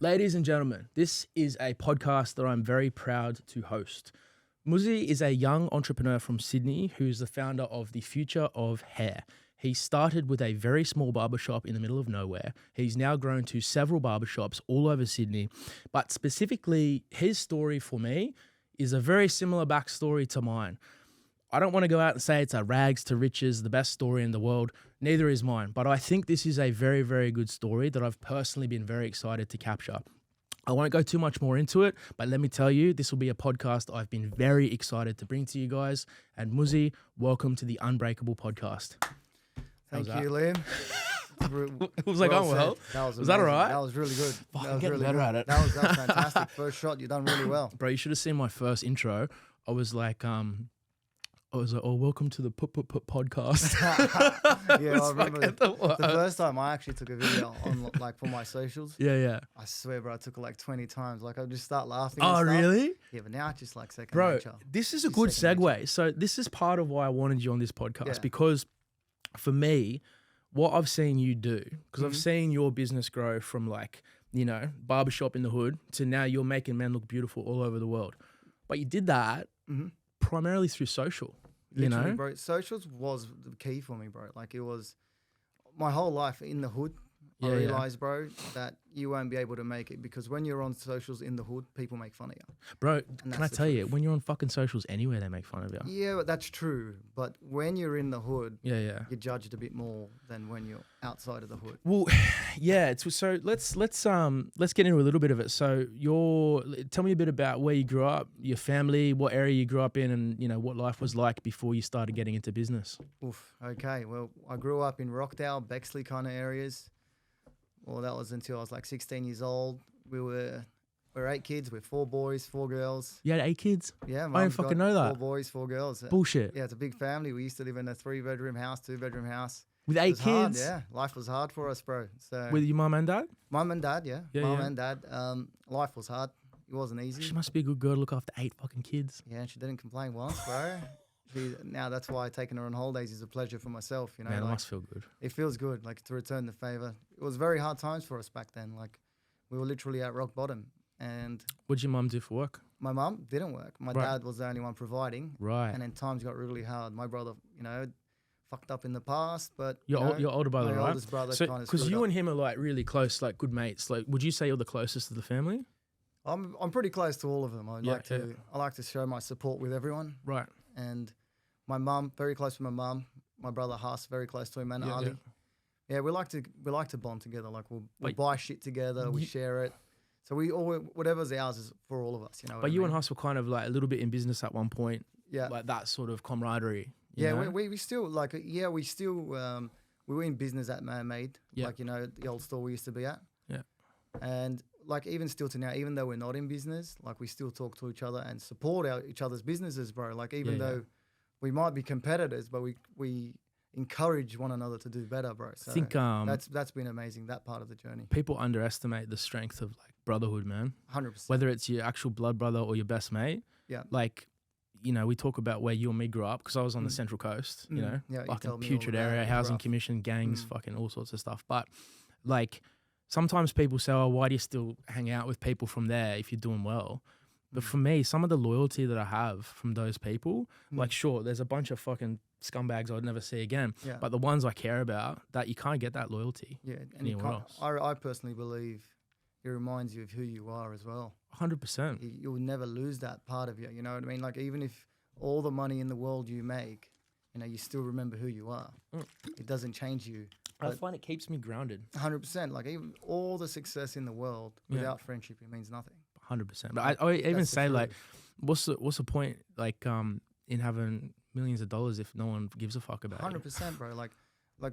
Ladies and gentlemen, this is a podcast that I'm very proud to host. Muzzy is a young entrepreneur from Sydney who's the founder of the Future of Hair. He started with a very small barbershop in the middle of nowhere. He's now grown to several barbershops all over Sydney. But specifically, his story for me is a very similar backstory to mine. I don't want to go out and say it's a rags to riches, the best story in the world. Neither is mine. But I think this is a very, very good story that I've personally been very excited to capture. I won't go too much more into it, but let me tell you, this will be a podcast I've been very excited to bring to you guys. And Muzzy, welcome to the Unbreakable podcast. Thank you, Liam. It was like, oh, well. Was that all right? That was really good. I'm getting better at it. That was fantastic. First shot, you done really well. Bro, you should have seen my first intro. I was like, oh, welcome to the podcast. Yeah, I remember the first time I actually took a video on like for my socials. Yeah. I swear, bro, I took it like 20 times. Like I just start laughing. Oh, and stuff. really? Yeah, but now it's just like second bro, nature. this is a good segue. So this is part of why I wanted you on this podcast because for me, what I've seen you do, because I've seen your business grow from like, you know, barbershop in the hood to now you're making men look beautiful all over the world. But you did that primarily through social. Literally, you know, bro, socials was the key for me, bro. Like it was my whole life in the hood. I realized, bro, that you won't be able to make it because when you're on socials in the hood, people make fun of you. Bro, can I tell you, when you're on fucking socials anywhere, they make fun of you. Yeah, but that's true. But when you're in the hood, you're judged a bit more than when you're outside of the hood. Well, yeah. So let's get into a little bit of it. So tell me a bit about where you grew up, your family, what area you grew up in, and you know what life was like before you started getting into business. Oof. Okay. Well, I grew up in Rockdale, Bexley kind of areas. Well, that was until I was like 16 years old. We're 8 kids. We're 4 boys, 4 girls. You had 8 kids? Yeah, I didn't fucking know that. 4 boys, 4 girls. Bullshit. Yeah, it's a big family. We used to live in a 3-bedroom house, 2-bedroom house. With 8 kids? Hard, yeah. Life was hard for us, bro. So with your mum and dad? Mum and dad, yeah. Mum and dad. Life was hard. It wasn't easy. She must be a good girl to look after 8 fucking kids. Yeah, she didn't complain once, bro. Now that's why taking her on holidays is a pleasure for myself. You know, man, it like, must feel good. It feels good, like to return the favor. It was very hard times for us back then. Like we were literally at rock bottom. And what did your mum do for work? My mum didn't work. My dad was the only one providing. Right. And then times got really hard. My brother, you know, fucked up in the past, but your older brother, my right? oldest brother so, kind of because you and him are like really close, like good mates. Like, would you say you're the closest to the family? I'm pretty close to all of them. I like to show my support with everyone. Right. And my mum, very close to my mum. My brother Haas, very close to him, and Ali. Yeah, we like to bond together. Like we'll buy shit together, we share it. So whatever's ours is for all of us, you know. But you and Haas were kind of like a little bit in business at one point. Yeah. Like that sort of camaraderie. Yeah, we still like we were in business at Man-Made. Yeah. Like, you know, the old store we used to be at. Yeah. And like even still to now, even though we're not in business, like we still talk to each other and support each other's businesses, bro. Like even though we might be competitors, but we encourage one another to do better, bro. So I think that's been amazing, that part of the journey. People underestimate the strength of like brotherhood, man. 100%. Whether it's your actual blood brother or your best mate. Yeah. Like, you know, we talk about where you and me grew up because I was on the Central Coast, you know, fucking putrid area, housing commission, gangs, fucking all sorts of stuff. But like sometimes people say, oh, why do you still hang out with people from there if you're doing well? But for me, some of the loyalty that I have from those people, like sure, there's a bunch of fucking scumbags I'd never see again. Yeah. But the ones I care about, that you can't get that loyalty anywhere else. I personally believe it reminds you of who you are as well. 100%. You'll never lose that part of you. You know what I mean? Like even if all the money in the world you make, you know, you still remember who you are. It doesn't change you. I find it keeps me grounded. 100%. Like even all the success in the world, without friendship, it means nothing. 100%. But I even say like, what's the point like in having millions of dollars if no one gives a fuck about it? 100%, bro. Like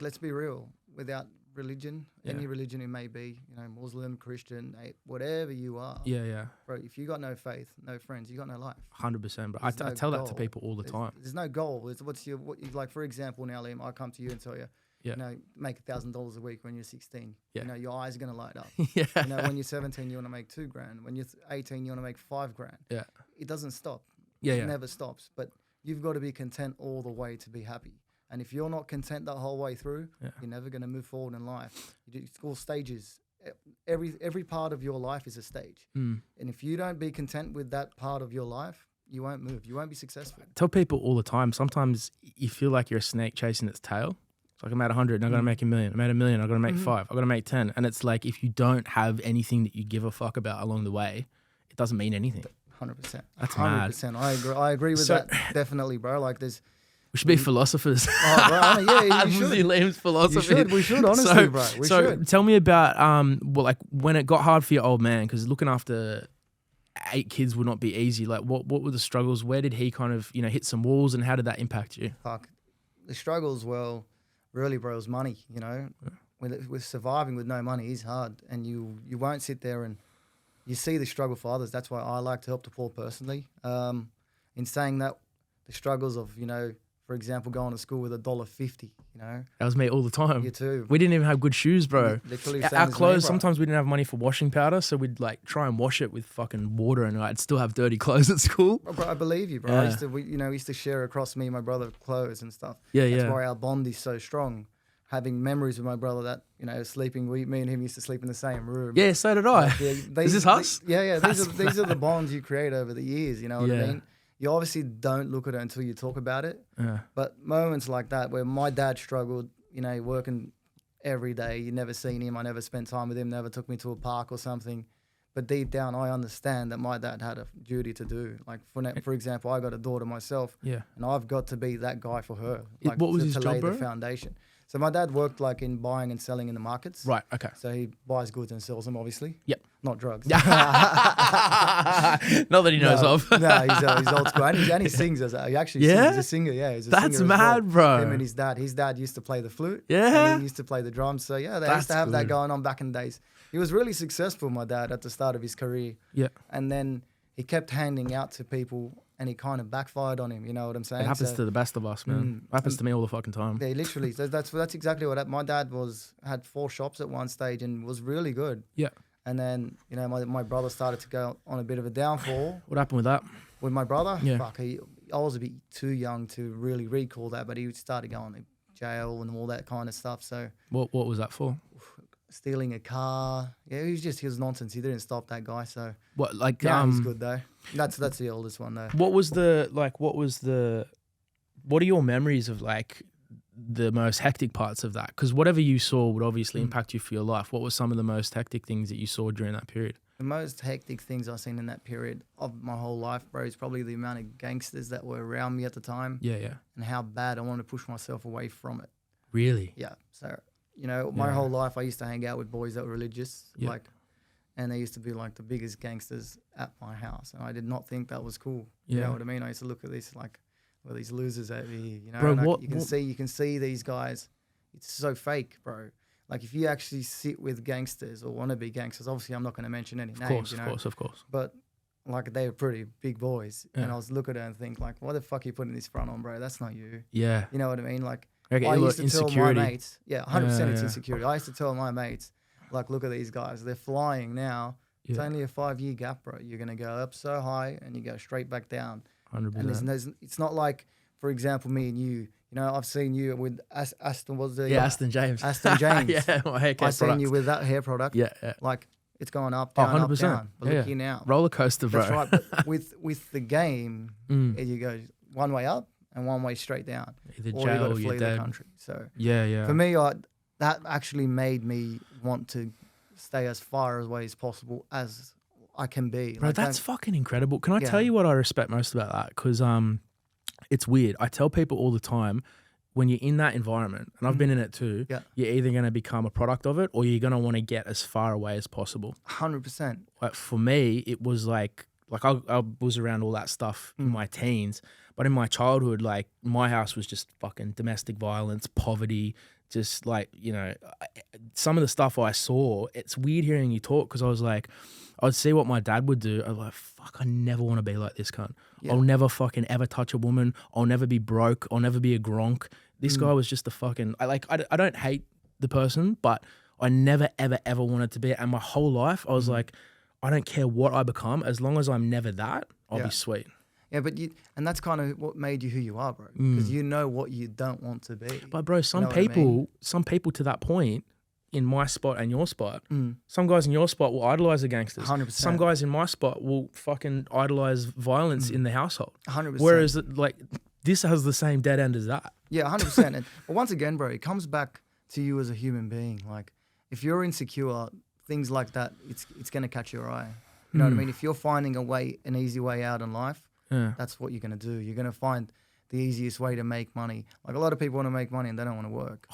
let's be real. Without religion, any religion it may be, you know, Muslim, Christian, whatever you are. Yeah. Bro, if you got no faith, no friends, you got no life. 100%. But I tell that to people all the time. There's no goal. Like for example, now Liam, I come to you and tell you, you know, make $1,000 a week when you're 16. You know, your eyes are gonna light up. You know, when you're 17, you want to make $2,000. When you're 18, you want to make $5,000. Yeah. It doesn't stop. It never stops. But you've got to be content all the way to be happy. And if you're not content that whole way through, you're never gonna move forward in life. You do all stages every part of your life is a stage. And if you don't be content with that part of your life, you won't move. You won't be successful. Tell people all the time, sometimes you feel like you're a snake chasing its tail. It's like I'm at 100 and I'm going to make $1 million. I'm at $1 million, I'm going to make 5. I'm going to make 10. And it's like if you don't have anything that you give a fuck about along the way, it doesn't mean anything. 100%. That's 100%. mad. I agree with that. Definitely, bro. Like we should be philosophers. Oh, bro, yeah, you should. Muzzy philosophy. We should, honestly, bro. We should. Tell me about like when it got hard for your old man, because looking after 8 kids would not be easy. Like what were the struggles? Where did he kind of, hit some walls, and how did that impact you? Fuck. The struggles, well, really, bro, was money, With surviving with no money is hard, and you won't sit there and you see the struggle for others. That's why I like to help the poor personally. In saying that, the struggles of, for example, going to school with $1.50, That was me all the time. You too. We didn't even have good shoes, bro. Literally Our clothes, sometimes we didn't have money for washing powder, so we'd like try and wash it with fucking water, and I'd still have dirty clothes at school. Bro, I believe you, bro. Yeah. We used to share across me and my brother clothes and stuff. Yeah, That's yeah. why our bond is so strong. Having memories with my brother that, sleeping, me and him used to sleep in the same room. Yeah, so did I. Is this us? These are the bonds you create over the years, you know what I Yeah. mean? You obviously don't look at it until you talk about it. Yeah. But moments like that where my dad struggled, working every day, you never seen him, I never spent time with him, never took me to a park or something. But deep down, I understand that my dad had a duty to do. Like, for example, I got a daughter myself, Yeah. and I've got to be that guy for her. Like, What was his to job, lay bro? the foundation. So my dad worked like in buying and selling in the markets. Right, okay. So he buys goods and sells them, obviously. Yep. Not drugs. Not that he knows of. No, he's old school. And he sings. He actually sings. He's a singer, yeah. He's a That's singer as mad, well. bro. Him and his dad. His dad used to play the flute. Yeah. And he used to play the drums. So, yeah, they That's used to have that good. going on back in the days. He was really successful, my dad, at the start of his career. Yeah. And then he kept handing out to people, and he kind of backfired on him. You know what I'm saying? It happens to the best of us, man. It happens to me all the fucking time. Yeah, literally. So that's exactly what my dad had 4 shops at one stage and was really good. Yeah. And then, my brother started to go on a bit of a downfall. What happened with that? With my brother? Yeah. Fuck, I was a bit too young to really recall that, but he started going to jail and all that kind of stuff. So What was that for? stealing a car. Yeah, he was nonsense. He didn't stop, that guy. So What like yeah, he's good though. That's the oldest one though. What are your memories of like the most hectic parts of that? Because whatever you saw would obviously impact you for your life. What were some of the most hectic things that you saw during that period? The most hectic things I've seen in that period of my whole life, bro, is probably the amount of gangsters that were around me at the time. Yeah, yeah. And how bad I wanted to push myself away from it. Really? Yeah. So, my whole life I used to hang out with boys that were religious, Yeah. and they used to be like the biggest gangsters at my house. And I did not think that was cool. Yeah. You know what I mean? I used to look at this like, well, these losers over here, Bro, and you can see these guys. It's so fake, bro. Like if you actually sit with gangsters or want to be gangsters, obviously I'm not going to mention any names, Of course. But like they were pretty big boys. Yeah. And I was looking at it and think like, why the fuck are you putting this front on, bro? That's not you. Yeah. You know what I mean? Like, Okay, I used to tell my insecurity. mates, 100% it's Yeah. insecurity. I used to tell my mates, like, look at these guys. They're flying now. It's Yeah. only a 5-year gap, bro. You're going to go up so high and you go straight back down. 100%. And it's not like, for example, me and you, I've seen you with Aston, what's the... Aston James. Aston James. Yeah, my hair care I've seen product. you with that hair product. Yeah, yeah. Like, it's going up, Oh, down, up, 100%. down. But Yeah. look here now. Roller coaster, bro. That's right. But with the game, you go one way up and one way straight down. Either or you jail got or to you're flee the dead. country. So Yeah, yeah. for me, that actually made me want to stay as far away as possible as I can be. Bro, Like, that's fucking incredible. Can I Yeah. tell you what I respect most about that? Because it's weird. I tell people all the time, when you're in that environment, and I've been in it too, Yeah. you're either going to become a product of it or you're going to want to get as far away as possible. 100%. Like for me, it was like I was around all that stuff in my teens, but in my childhood, like my house was just fucking domestic violence, poverty, just like, some of the stuff I saw, it's weird hearing you talk because I was like, I'd see what my dad would do. I was like, fuck, I never want to be like this cunt. Yeah. I'll never fucking ever touch a woman. I'll never be broke. I'll never be a gronk. This guy was just a fucking, I don't hate the person, but I never, ever, ever wanted to be it. And my whole life, I was like, I don't care what I become. As long as I'm never that, I'll Yeah. be sweet. Yeah, and that's kind of what made you who you are, bro. Because you know what you don't want to be. But bro, some know what I people, mean? some people to that point, in my spot and your spot, some guys in your spot will idolize the gangsters. 100%. Some guys in my spot will fucking idolize violence in the household. 100%. Whereas like this has the same dead end as that. Yeah, 100%. But once again, bro, it comes back to you as a human being. Like, if you're insecure, things like that, it's gonna catch your eye. You know what I mean? If you're finding an easy way out in life, that's what you're gonna do. You're gonna find the easiest way to make money. Like, a lot of people want to make money and they don't want to work.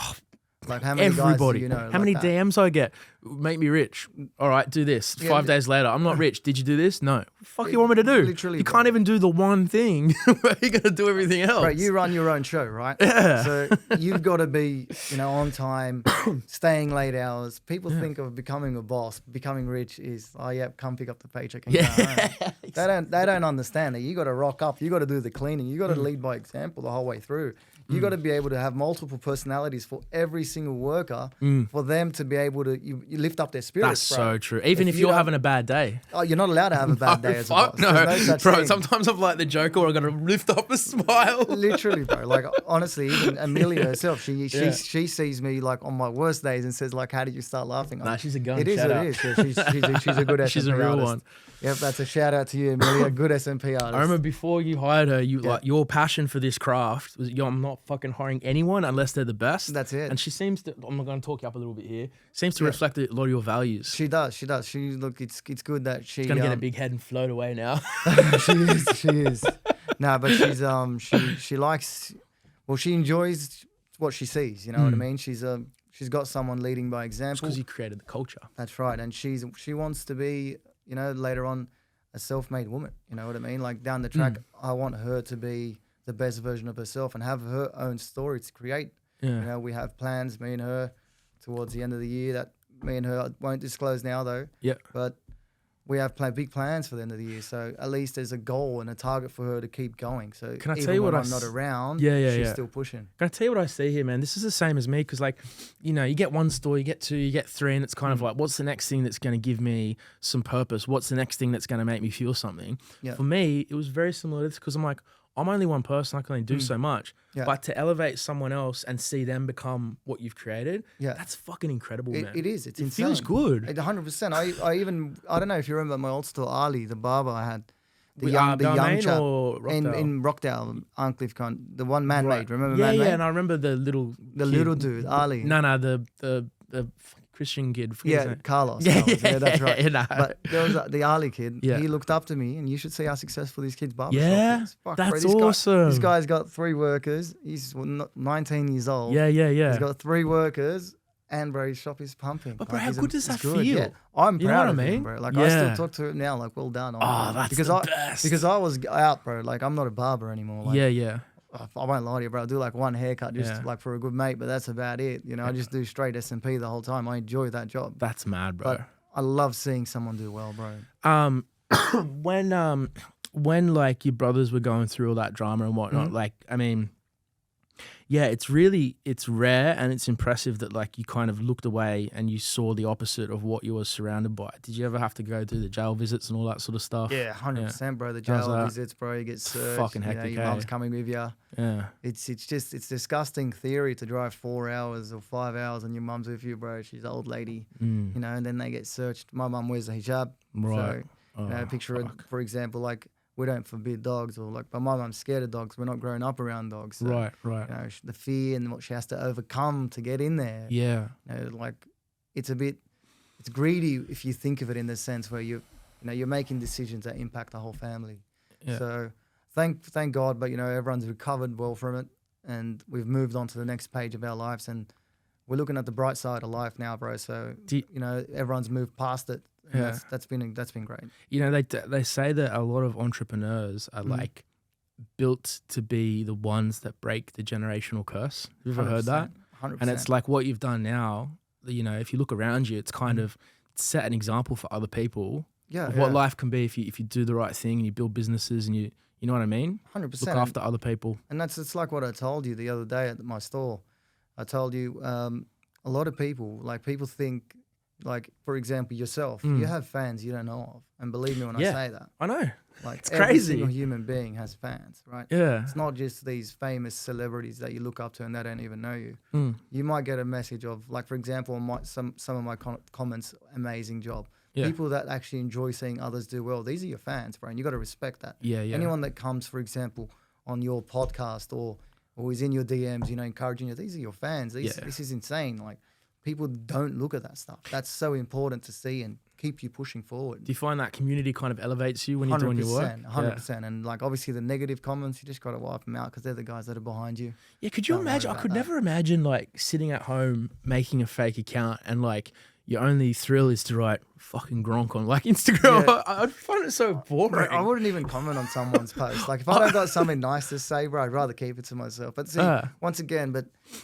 Like, how many guys do you know? How like many that? DMs I get? Make me rich. All right, do this. 5 days later, I'm not rich. Did you do this? No. What the fuck you want me to do? Literally, you bro. can't even do the one thing. Where you gonna do everything else? Right, you run your own show, right? Yeah. So you've got to be, on time, staying late hours. People think of becoming a boss, becoming rich is, oh yeah, come pick up the paycheck and go home. They don't understand that. You got to rock up. You got to do the cleaning. You got to lead by example the whole way through. You got to be able to have multiple personalities for every single worker for them to be able to you lift up their spirits. That's bro. so true. Even if you're having a bad day. Oh, you're not allowed to have a bad day as a boss. Fuck no. There's no such Bro, thing. sometimes I'm like the Joker where I got to lift up a smile. Literally, bro. Like, honestly, even Amelia herself, she sees me like on my worst days and says like, "How did you start laughing?" Nah, she's a gun. It is Shout what out. it is. Yeah, she's a good SMP She's a real artist. one. Yep, that's a shout out to you, Amelia. Good SMP artist. I remember before you hired her, like your passion for this craft was, I'm not fucking hiring anyone unless they're the best. That's it. And she seems to, I'm going to talk you up a little bit here, seems to reflect a lot of your values. She does. Look, it's good that she's She's going to get a big head and float away now. she is. No, but she likes, well, she enjoys what she sees. You know what I mean? She's got someone leading by example. Because you created the culture. That's right, and she wants to be, later on, a self-made woman. You know what I mean? Like, down the track, I want her to be the best version of herself and have her own story to create. Yeah. We have plans, me and her, towards the end of the year that me and her I won't disclose now though. Yeah. But we have big plans for the end of the year. So at least there's a goal and a target for her to keep going. So Can I even tell you what when I I'm not around, Yeah, she's yeah. still pushing. Can I tell you what I see here, man? This is the same as me because, like, you get one store, you get two, you get three, and it's kind of like, what's the next thing that's going to give me some purpose? What's the next thing that's going to make me feel something? Yeah. For me, it was very similar to this because I'm like, I'm only one person, I can only do so much. Yeah. But to elevate someone else and see them become what you've created, that's fucking incredible, man. It is. It's it insane. feels good. 100%. I don't know if you remember my old store, Ali, the barber I had. The With, young Balmain chap or Rockdale? in Rockdale, Arncliffe, the one man-made. Remember Yeah, man-made? yeah, and I remember the little little dude, Ali. No, the Christian kid. forget his Yeah, name. Carlos. Yeah, That's right. yeah, no. But there was the Ali kid. Yeah. He looked up to me, and you should see how successful these kids' barbershop Yeah, is. Fuck, that's bro, awesome. This guy's got 3 workers. He's 19 years old. Yeah. He's got 3 workers, and bro, his shop is pumping. But bro, Like, how he's good does he's that good. feel? Yeah. I'm You know proud what of I him, mean? bro. Like, I Yeah. still talk to him now, like, well done. That's because the best. Because I was out, bro. Like, I'm not a barber anymore. Like, Yeah. I won't lie to you, bro. I do like one haircut just Yeah. like for a good mate, but that's about it. I just do straight SMP the whole time. I enjoy that job. That's mad, bro. But I love seeing someone do well, bro. When like your brothers were going through all that drama and whatnot, like, I mean, yeah, it's rare and it's impressive that like you kind of looked away and you saw the opposite of what you were surrounded by. Did you ever have to go do the jail visits and all that sort of stuff? Yeah, 100%, bro. The How's jail that? visits, bro. You get searched. Fucking hectic, your eh? mum's coming with you. Yeah. It's disgusting theory to drive 4 hours or 5 hours and your mum's with you, bro. She's an old lady, and then they get searched. My mum wears a hijab, Right. So picture it, for example, like we don't forbid dogs, or like, but my mum's scared of dogs. We're not grown up around dogs, so, Right. The fear and what she has to overcome to get in there. Yeah. Like it's greedy if you think of it in the sense where you're making decisions that impact the whole family. Yeah. So thank God, but everyone's recovered well from it, and we've moved on to the next page of our lives, and we're looking at the bright side of life now, bro. So everyone's moved past it. And Yeah. that's been great. They say that a lot of entrepreneurs are like built to be the ones that break the generational curse. Have you ever heard that? 100%. And it's like what you've done now, if you look around you, it's kind of set an example for other people of what life can be if you do the right thing and you build businesses and you know what I mean? 100%. Look after other people. And it's like what I told you the other day at my store. I told you a lot of people think Like, for example, yourself, Mm. you have fans you don't know of. And believe me when I Yeah. say that. I know. Like, It's every crazy. single human being has fans, right? Yeah. It's not just these famous celebrities that you look up to and they don't even know you. Mm. You might get a message of, like, for example, some of my comments, amazing job. Yeah. People that actually enjoy seeing others do well. These are your fans, bro, and you got to respect that. Yeah, yeah. Anyone that comes, for example, on your podcast or is in your DMs, encouraging you, these are your fans. This is insane. Like, people don't look at that stuff. That's so important to see and keep you pushing forward. Do you find that community kind of elevates you when you're doing your work? 100%. And like, obviously the negative comments, you just got to wipe them out because they're the guys that are behind you. Yeah, could you Don't worry imagine? I about could that. never imagine like sitting at home making a fake account and like your only thrill is to write fucking Gronk on like Instagram. Yeah. I'd find it so boring. Bro, I wouldn't even comment on someone's post. Like, if I don't got something nice to say, bro, I'd rather keep it to myself. But see, once again,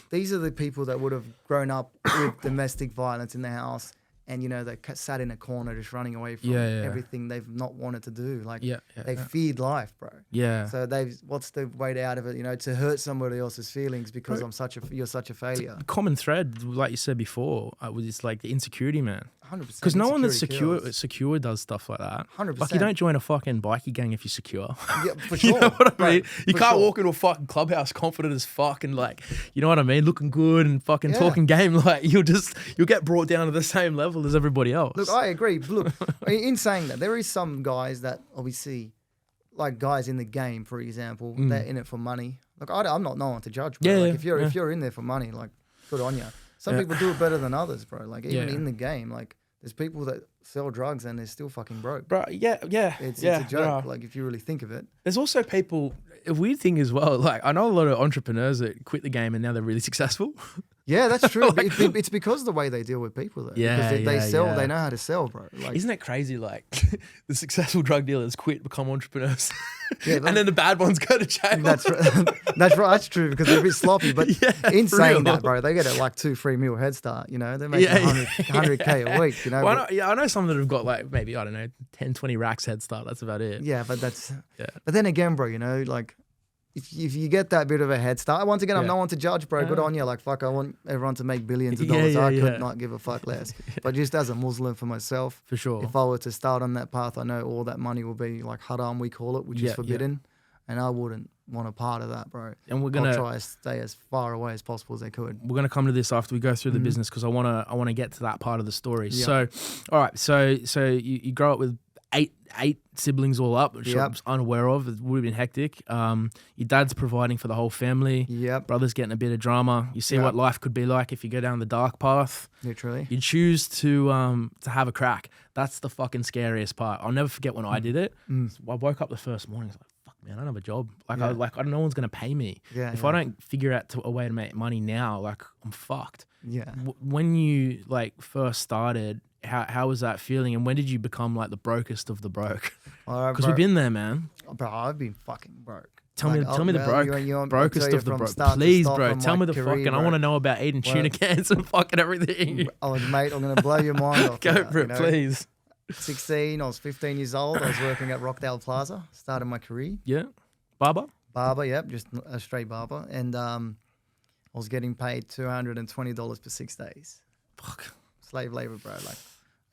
these are the people that would have grown up with domestic violence in the house. And, they sat in a corner just running away from everything they've not wanted to do. Like, they feared life, bro. Yeah. So what's the way out of it, to hurt somebody else's feelings because you're such a failure. The common thread, like you said before, was it's like the insecurity, man. 100%. Because no one that's Insecurity secure does stuff like that. 100%. Like, you don't join a fucking bikie gang if you're secure. Yeah, for sure. You know what I mean? Bro, You for can't sure. walk into a fucking clubhouse confident as fuck and like, you know what I mean? Looking good and fucking Yeah. talking game. Like, you'll get brought down to the same level as everybody else. Look, I agree. Look, in saying that, there is some guys that obviously, like guys in the game, for example, they're in it for money. Look, I'm not no one to judge, bro. Yeah, like, yeah, if you're in there for money, like, good on you. Some people do it better than others, bro. Like, even in the game, like, there's people that sell drugs and they're still fucking broke. Bro, yeah. It's yeah, a joke, like, if you really think of it. There's also people, a weird thing as well, like I know a lot of entrepreneurs that quit the game and now they're really successful. Yeah, that's true. But it's because of the way they deal with people, though. Yeah, because they sell, yeah. they know how to sell, bro. Like, Isn't that crazy? Like the successful drug dealers quit, become entrepreneurs. Yeah, and then the bad ones go to jail. That's right. That's right. That's true because they're a bit sloppy. But in for saying real. that, bro, they get a like 2-3 mil head start. They're making 100K a week. Well, I know some that have got like maybe, I don't know, 10, 20 racks head start. That's about it. Yeah, but but then again, bro, like if you get that bit of a head start, once again, I'm no one to judge, bro. Good on you. Like, fuck, I want everyone to make billions of dollars. I could not give a fuck less. But just as a Muslim for myself, For sure. if I were to start on that path, I know all that money will be like haram, we call it, which is forbidden. And I wouldn't want a part of that, bro. And I'll try to stay as far away as possible as I could. We're gonna come to this after we go through the business because I wanna get to that part of the story. Yeah. So, all right. So you grow up with eight siblings all up, which I was unaware of. It would have been hectic. Your dad's providing for the whole family. Yep. Brother's getting a bit of drama. You see what life could be like if you go down the dark path. Literally. You choose to have a crack. That's the fucking scariest part. I'll never forget when I did it. I woke up the first morning. I was like, fuck, man, I don't have a job. Like, no one's gonna pay me. Yeah, if I don't figure out a way to make money now, like, I'm fucked. Yeah. When you like first started, how was that feeling, and when did you become like the brokest of the broke? Because we've been there, man. Bro, I've been fucking broke. Tell me the brokest of the broke. Please, bro. Tell me the fucking. I want to know about eating tuna cans and fucking everything. Oh, mate, I'm gonna blow your mind off. Go for it, please. 16, I was 15 years old. I was working at Rockdale Plaza, started my career. Yeah. Barber? Barber, yep, just a straight barber. And I was getting paid $220 for 6 days. Fuck. Slave labor, bro. Like,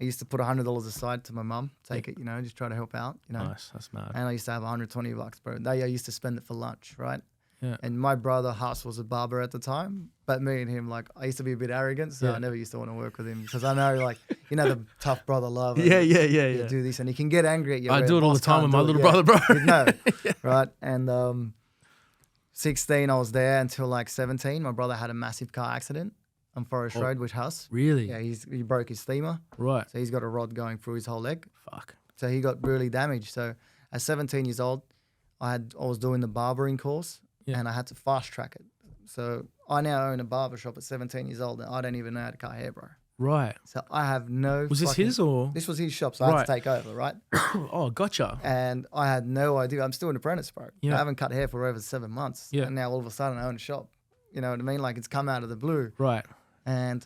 I used to put $100 aside to my mum, take it, just try to help out, Nice, that's mad. And I used to have $120, bro. I used to spend it for lunch, right? Yeah. And my brother, Huss, was a barber at the time. But me and him, like, I used to be a bit arrogant, so I never used to want to work with him. Because I know, like, the tough brother love. Yeah. You do this, and he can get angry at you. I do it all the time with my little brother, bro. No, right? And 16, I was there until like 17. My brother had a massive car accident on Forest Road with Huss. Really? Yeah, he broke his femur. Right. So he's got a rod going through his whole leg. Fuck. So he got really damaged. So at 17 years old, I was doing the barbering course. And I had to fast track it. So I now own a barber shop at 17 years old, and I don't even know how to cut hair, bro. Right. So I have no. Was this his or? This was his shop, so I had to take over, right? Oh, gotcha. And I had no idea. I'm still an apprentice, bro. Yeah. I haven't cut hair for over 7 months. Yeah. And now all of a sudden I own a shop. You know what I mean? Like, it's come out of the blue. Right. And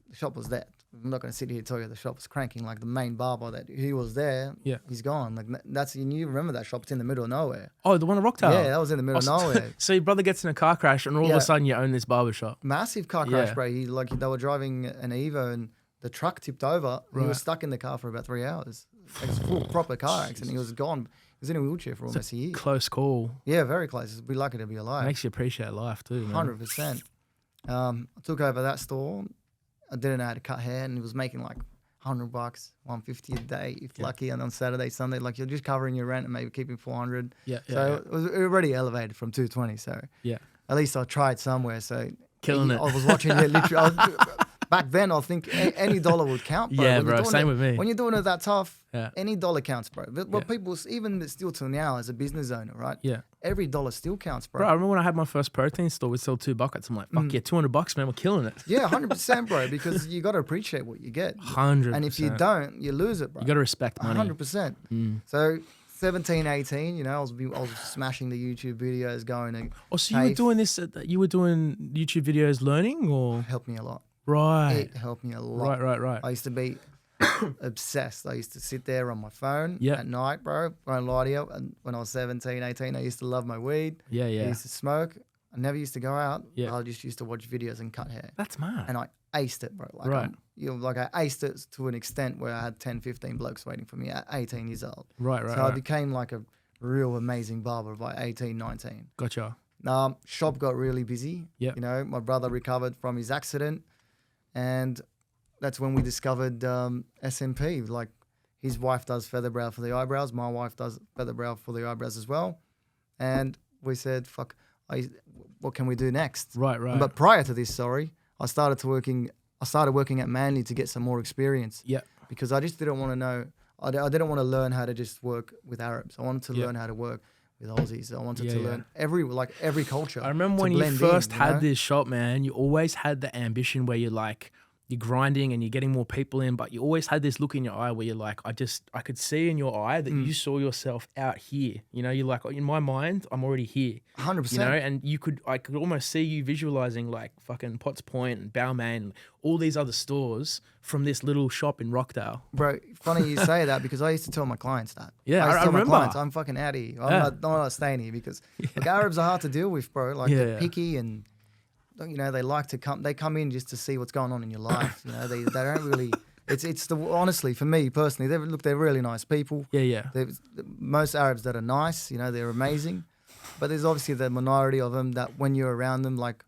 the shop was dead. I'm not going to sit here and tell you the shop was cranking. Like, the main barber that he was there, he's gone. Like, you remember that shop? It's in the middle of nowhere. Oh, the one at Rockdale? Yeah, that was in the middle of nowhere. So your brother gets in a car crash and all of a sudden you own this barber shop. Massive car crash, bro. They were driving an Evo and the truck tipped over. He Right. was stuck in the car for about 3 hours. Like it's a full proper car accident. He was gone. He was in a wheelchair for almost a year. Close call. Yeah, very close. We're lucky to be alive. Makes you appreciate life too, man. 100%. I took over that store. I didn't know how to cut hair, and it was making like $100, $150 a day, if lucky. And on Saturday, Sunday, like you're just covering your rent and maybe keeping 400. So it was already elevated from 220. So at least I tried somewhere. So Killing it. I was watching it literally. Back then, I think any dollar would count, bro. Yeah, When you're bro. doing Same it- with me. When you're doing it that tough, Yeah. any dollar counts, bro. But people, even still till now, as a business owner, right? Yeah. Every dollar still counts, bro. Bro, I remember when I had my first protein store, we'd sell 2 buckets. I'm like, fuck yeah, $200, man. We're killing it. Yeah, 100%, bro. Because you got to appreciate what you get. 100%. And if you don't, you lose it, bro. You got to respect money. 100%. So 17, 18, you know, I was smashing the YouTube videos, going to Oh, so you were doing this, you were doing YouTube videos learning or? helped me a lot. Right. It helped me a lot. Right. I used to be obsessed. I used to sit there on my phone Yeah. at night, bro. I won't lie to you. And when I was 17, 18, I used to love my weed. Yeah. I used to smoke. I never used to go out. Yeah. I just used to watch videos and cut hair. That's mad. And I aced it, bro. Like Right. I aced it to an extent where I had 10, 15 blokes waiting for me at 18 years old. Right. So I became like a real amazing barber by 18, 19. Gotcha. Shop got really busy. Yep. You know, my brother recovered from his accident, and that's when we discovered SMP. Like his wife does feather brow for the eyebrows. My wife does feather brow for the eyebrows as well. And we said, fuck, what can we do next? Right. But prior to this, I started working at Manly to get some more experience. Yeah. Because I just didn't want to know. I didn't want to learn how to just work with Arabs. I wanted to learn how to work with Aussies. I wanted to learn every culture. I remember when you first had this shop, man, you always had the ambition where you're like, you're grinding and you're getting more people in, but you always had this look in your eye where you're like, I could see in your eye that you saw yourself out here. You know, you're like, in my mind, I'm already here. 100%. You know, and I could almost see you visualizing like fucking Potts Point and Balmain and all these other stores from this little shop in Rockdale. Bro, funny you say that because I used to tell my clients that. Yeah, I used to tell remember. my clients, I'm fucking out of here. I'm not staying here because like, Arabs are hard to deal with, bro. Like they're picky and you know they like to come in just to see what's going on in your life. You know they don't really. It's honestly for me personally, they're really nice people. Yeah. Most Arabs that are nice, you know, they're amazing, but there's obviously the minority of them that when you're around them, like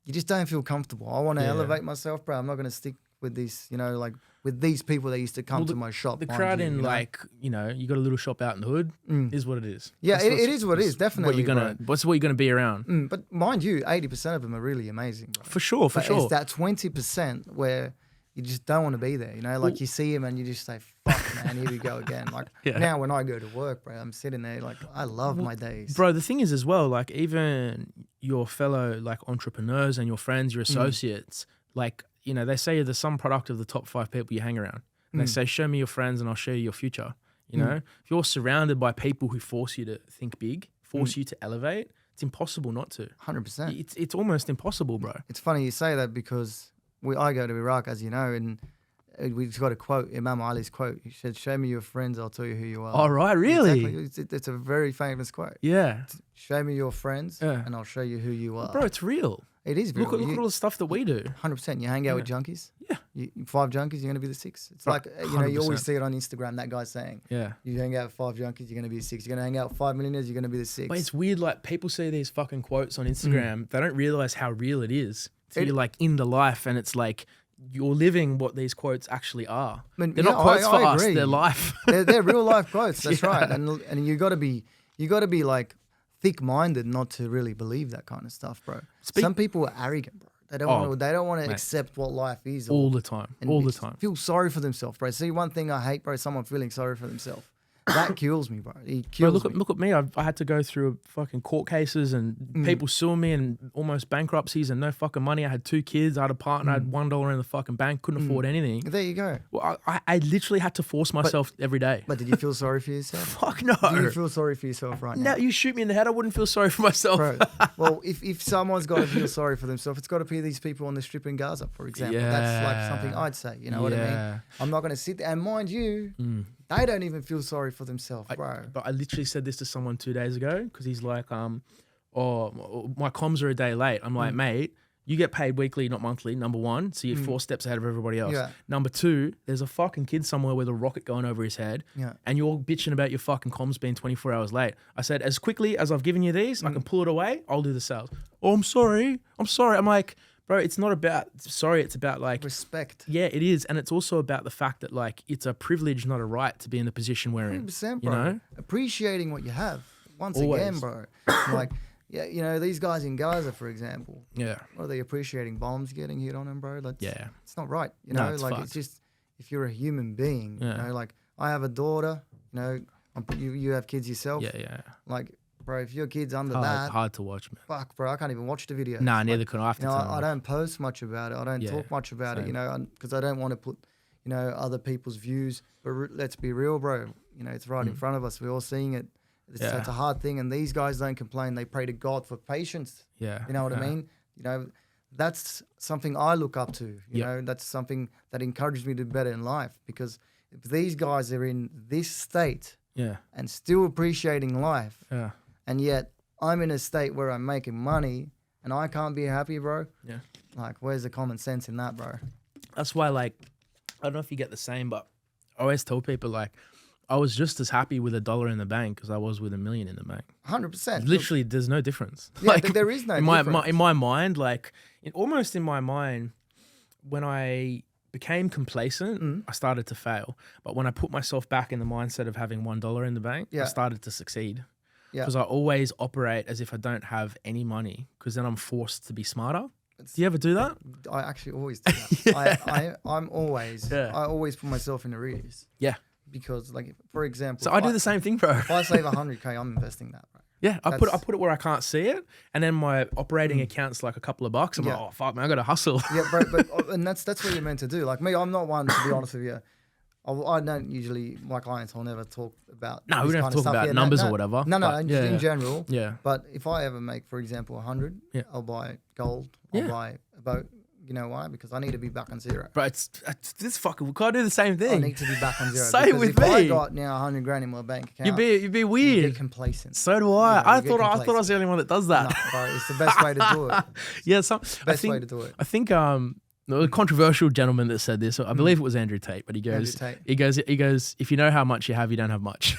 you just don't feel comfortable. I want to elevate myself, bro. I'm not going to stick with this, you know, like with these people that used to come to my shop. The crowd in like, you know, you got a little shop out in the hood is what it is. Yeah, it is what it is, definitely. What's what you're gonna be around. But mind you, 80% of them are really amazing, bro. For sure. It's that 20% where you just don't want to be there, you know, like you see him and you just say, fuck, man, here we go again. Like now when I go to work, bro, I'm sitting there like, I love my days. Bro, the thing is as well, like even your fellow like entrepreneurs and your friends, your associates, like, you know, they say you're the sum product of the top 5 people you hang around. And they say, show me your friends and I'll show you your future. You know, if you're surrounded by people who force you to think big, force you to elevate, it's impossible not to. 100%. It's almost impossible, bro. It's funny you say that because I go to Iraq, as you know, and we just got a quote, Imam Ali's quote. He said, show me your friends, I'll tell you who you are. Oh, right, really? Exactly. It's a very famous quote. Yeah. Show me your friends and I'll show you who you are. Bro, it's real. It is real. Look at all the stuff that we do. 100%. You hang out with junkies. Yeah. 5 junkies, you're going to be the 6. It's like, you know, you always see it on Instagram, that guy saying, you hang out with 5 junkies, you're going to be the 6. You're going to hang out with 5 millionaires, you're going to be the 6. But it's weird, like people see these fucking quotes on Instagram, they don't realize how real it is. So you're like in the life and it's like, you're living what these quotes actually are. They're not quotes for us, they're life. they're real life quotes, that's right. And you got to be like thick-minded not to really believe that kind of stuff, bro. Some people are arrogant, bro. They don't want to accept what life is. All the time. All the time. Feel sorry for themselves, bro. See, one thing I hate, bro, is someone feeling sorry for themselves. That kills me, bro. It kills me. Look at me. I had to go through fucking court cases and people suing me and almost bankruptcies and no fucking money. I had 2 kids. I had a partner. I had $1 in the fucking bank. Couldn't afford anything. There you go. Well, I literally had to force myself every day. But did you feel sorry for yourself? Fuck no. Do you feel sorry for yourself right now? No, you shoot me in the head, I wouldn't feel sorry for myself. Bro, well, if someone's got to feel sorry for themselves, it's got to be these people on the strip in Gaza, for example. That's like something I'd say. You know what I mean? I'm not going to sit there. And mind you, they don't even feel sorry for themselves, bro. But I literally said this to someone 2 days ago because he's like, oh, my comms are a day late. I'm like, mate, You get paid weekly, not monthly, number one. So you're 4 steps ahead of everybody else. Yeah. Number two, there's a fucking kid somewhere with a rocket going over his head. Yeah. And you're bitching about your fucking comms being 24 hours late. I said, as quickly as I've given you these, I can pull it away. I'll do the sales. Oh, I'm sorry. I'm like, bro, it's not about sorry. It's about like respect. Yeah, it is. And it's also about the fact that like it's a privilege, not a right to be in the position we're in. 100%, you bro. know? Appreciating what you have. Once Always. again, bro. Like, yeah, you know, these guys in Gaza, for example. Yeah. What are they appreciating? Bombs getting hit on them, bro? That's, Yeah. It's not right. You No, know, it's like fucked. it's just, if you're a human being, Yeah. you know, like I have a daughter, you know, you have kids yourself. Yeah. Like, bro, if your kid's under Hard, that, hard to watch, man. fuck, bro, I can't even watch the video. Nah, Like, neither can I. Have to you know, turn it I off. don't post much about it. I don't Yeah, talk much about it, same. you know, because I don't want to put, you know, other people's views. But let's be real, bro. You know, it's right in front of us. We're all seeing it. It's Yeah. such a hard thing. And these guys don't complain. They pray to God for patience. Yeah. You know what I mean? You know, that's something I look up to. You Yep. know, that's something that encourages me to do better in life. Because if these guys are in this state Yeah. and still appreciating life, Yeah. and yet I'm in a state where I'm making money and I can't be happy, bro. Yeah. Like, where's the common sense in that, bro? That's why, like, I don't know if you get the same, but I always tell people, like, I was just as happy with $1 in the bank as I was with $1 million in the bank. 100%. Literally, there's no difference. Yeah, there is no in difference. in my mind, like, almost in my mind, when I became complacent, I started to fail. But when I put myself back in the mindset of having $1 in the bank, I Yeah. started to succeed. Yeah. Because I always operate as if I don't have any money, because then I'm forced to be smarter. Do you ever do that? I actually always do that. I'm always, Yeah. I always put myself in arrears. Yeah. Because, like, for example, So I do the same thing, bro. if I save 100K, I'm investing that, bro. Yeah, I That's- put it where I can't see it, and then my operating account's like a couple of bucks. I'm Yeah. like, oh fuck, man, I got to hustle. Yeah, bro, but and that's what you're meant to do. Like me, I'm not one, to be honest with you. I don't usually, my clients will never talk about. No, we this don't have kind to of talk stuff. about Yeah, numbers or whatever, No, but just yeah. in general. Yeah, But if I ever make, for example, 100, Yeah. I'll buy gold. I'll Yeah. buy a boat. You know why? Because I need to be back on zero. but it's this fucking. We can't do the same I thing. need to be back on zero. Same because with if I me. got now 100 grand in my bank account, You'd be you weird. get complacent. So do I. You know, I you get thought I was complacent. the only one that does that. No, bro, it's the best way to do it. Yeah, Best way to do it. I think the controversial gentleman that said this, I believe it was Andrew Tate, but he goes, Andrew Tate. he goes, if you know how much you have, you don't have much.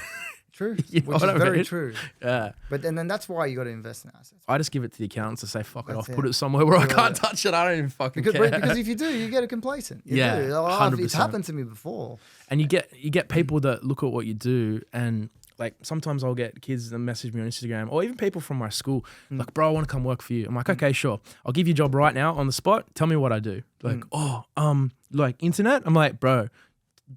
True, You know which is what I very mean? true. Yeah. But and then that's why you got to invest in assets. I just give it to the accountants to say, fuck it That's off, put it. it somewhere where I Yeah. can't touch it. I don't even fucking Because, care. because if you do, you get a complacent. You Yeah, do. It's 100%. happened to me before. And you get people that look at what you do, and like sometimes I'll get kids that message me on Instagram, or even people from my school, like, bro, I want to come work for you. I'm like, okay, sure. I'll give you a job right now on the spot. Tell me what I do. Like, like internet. I'm like, bro,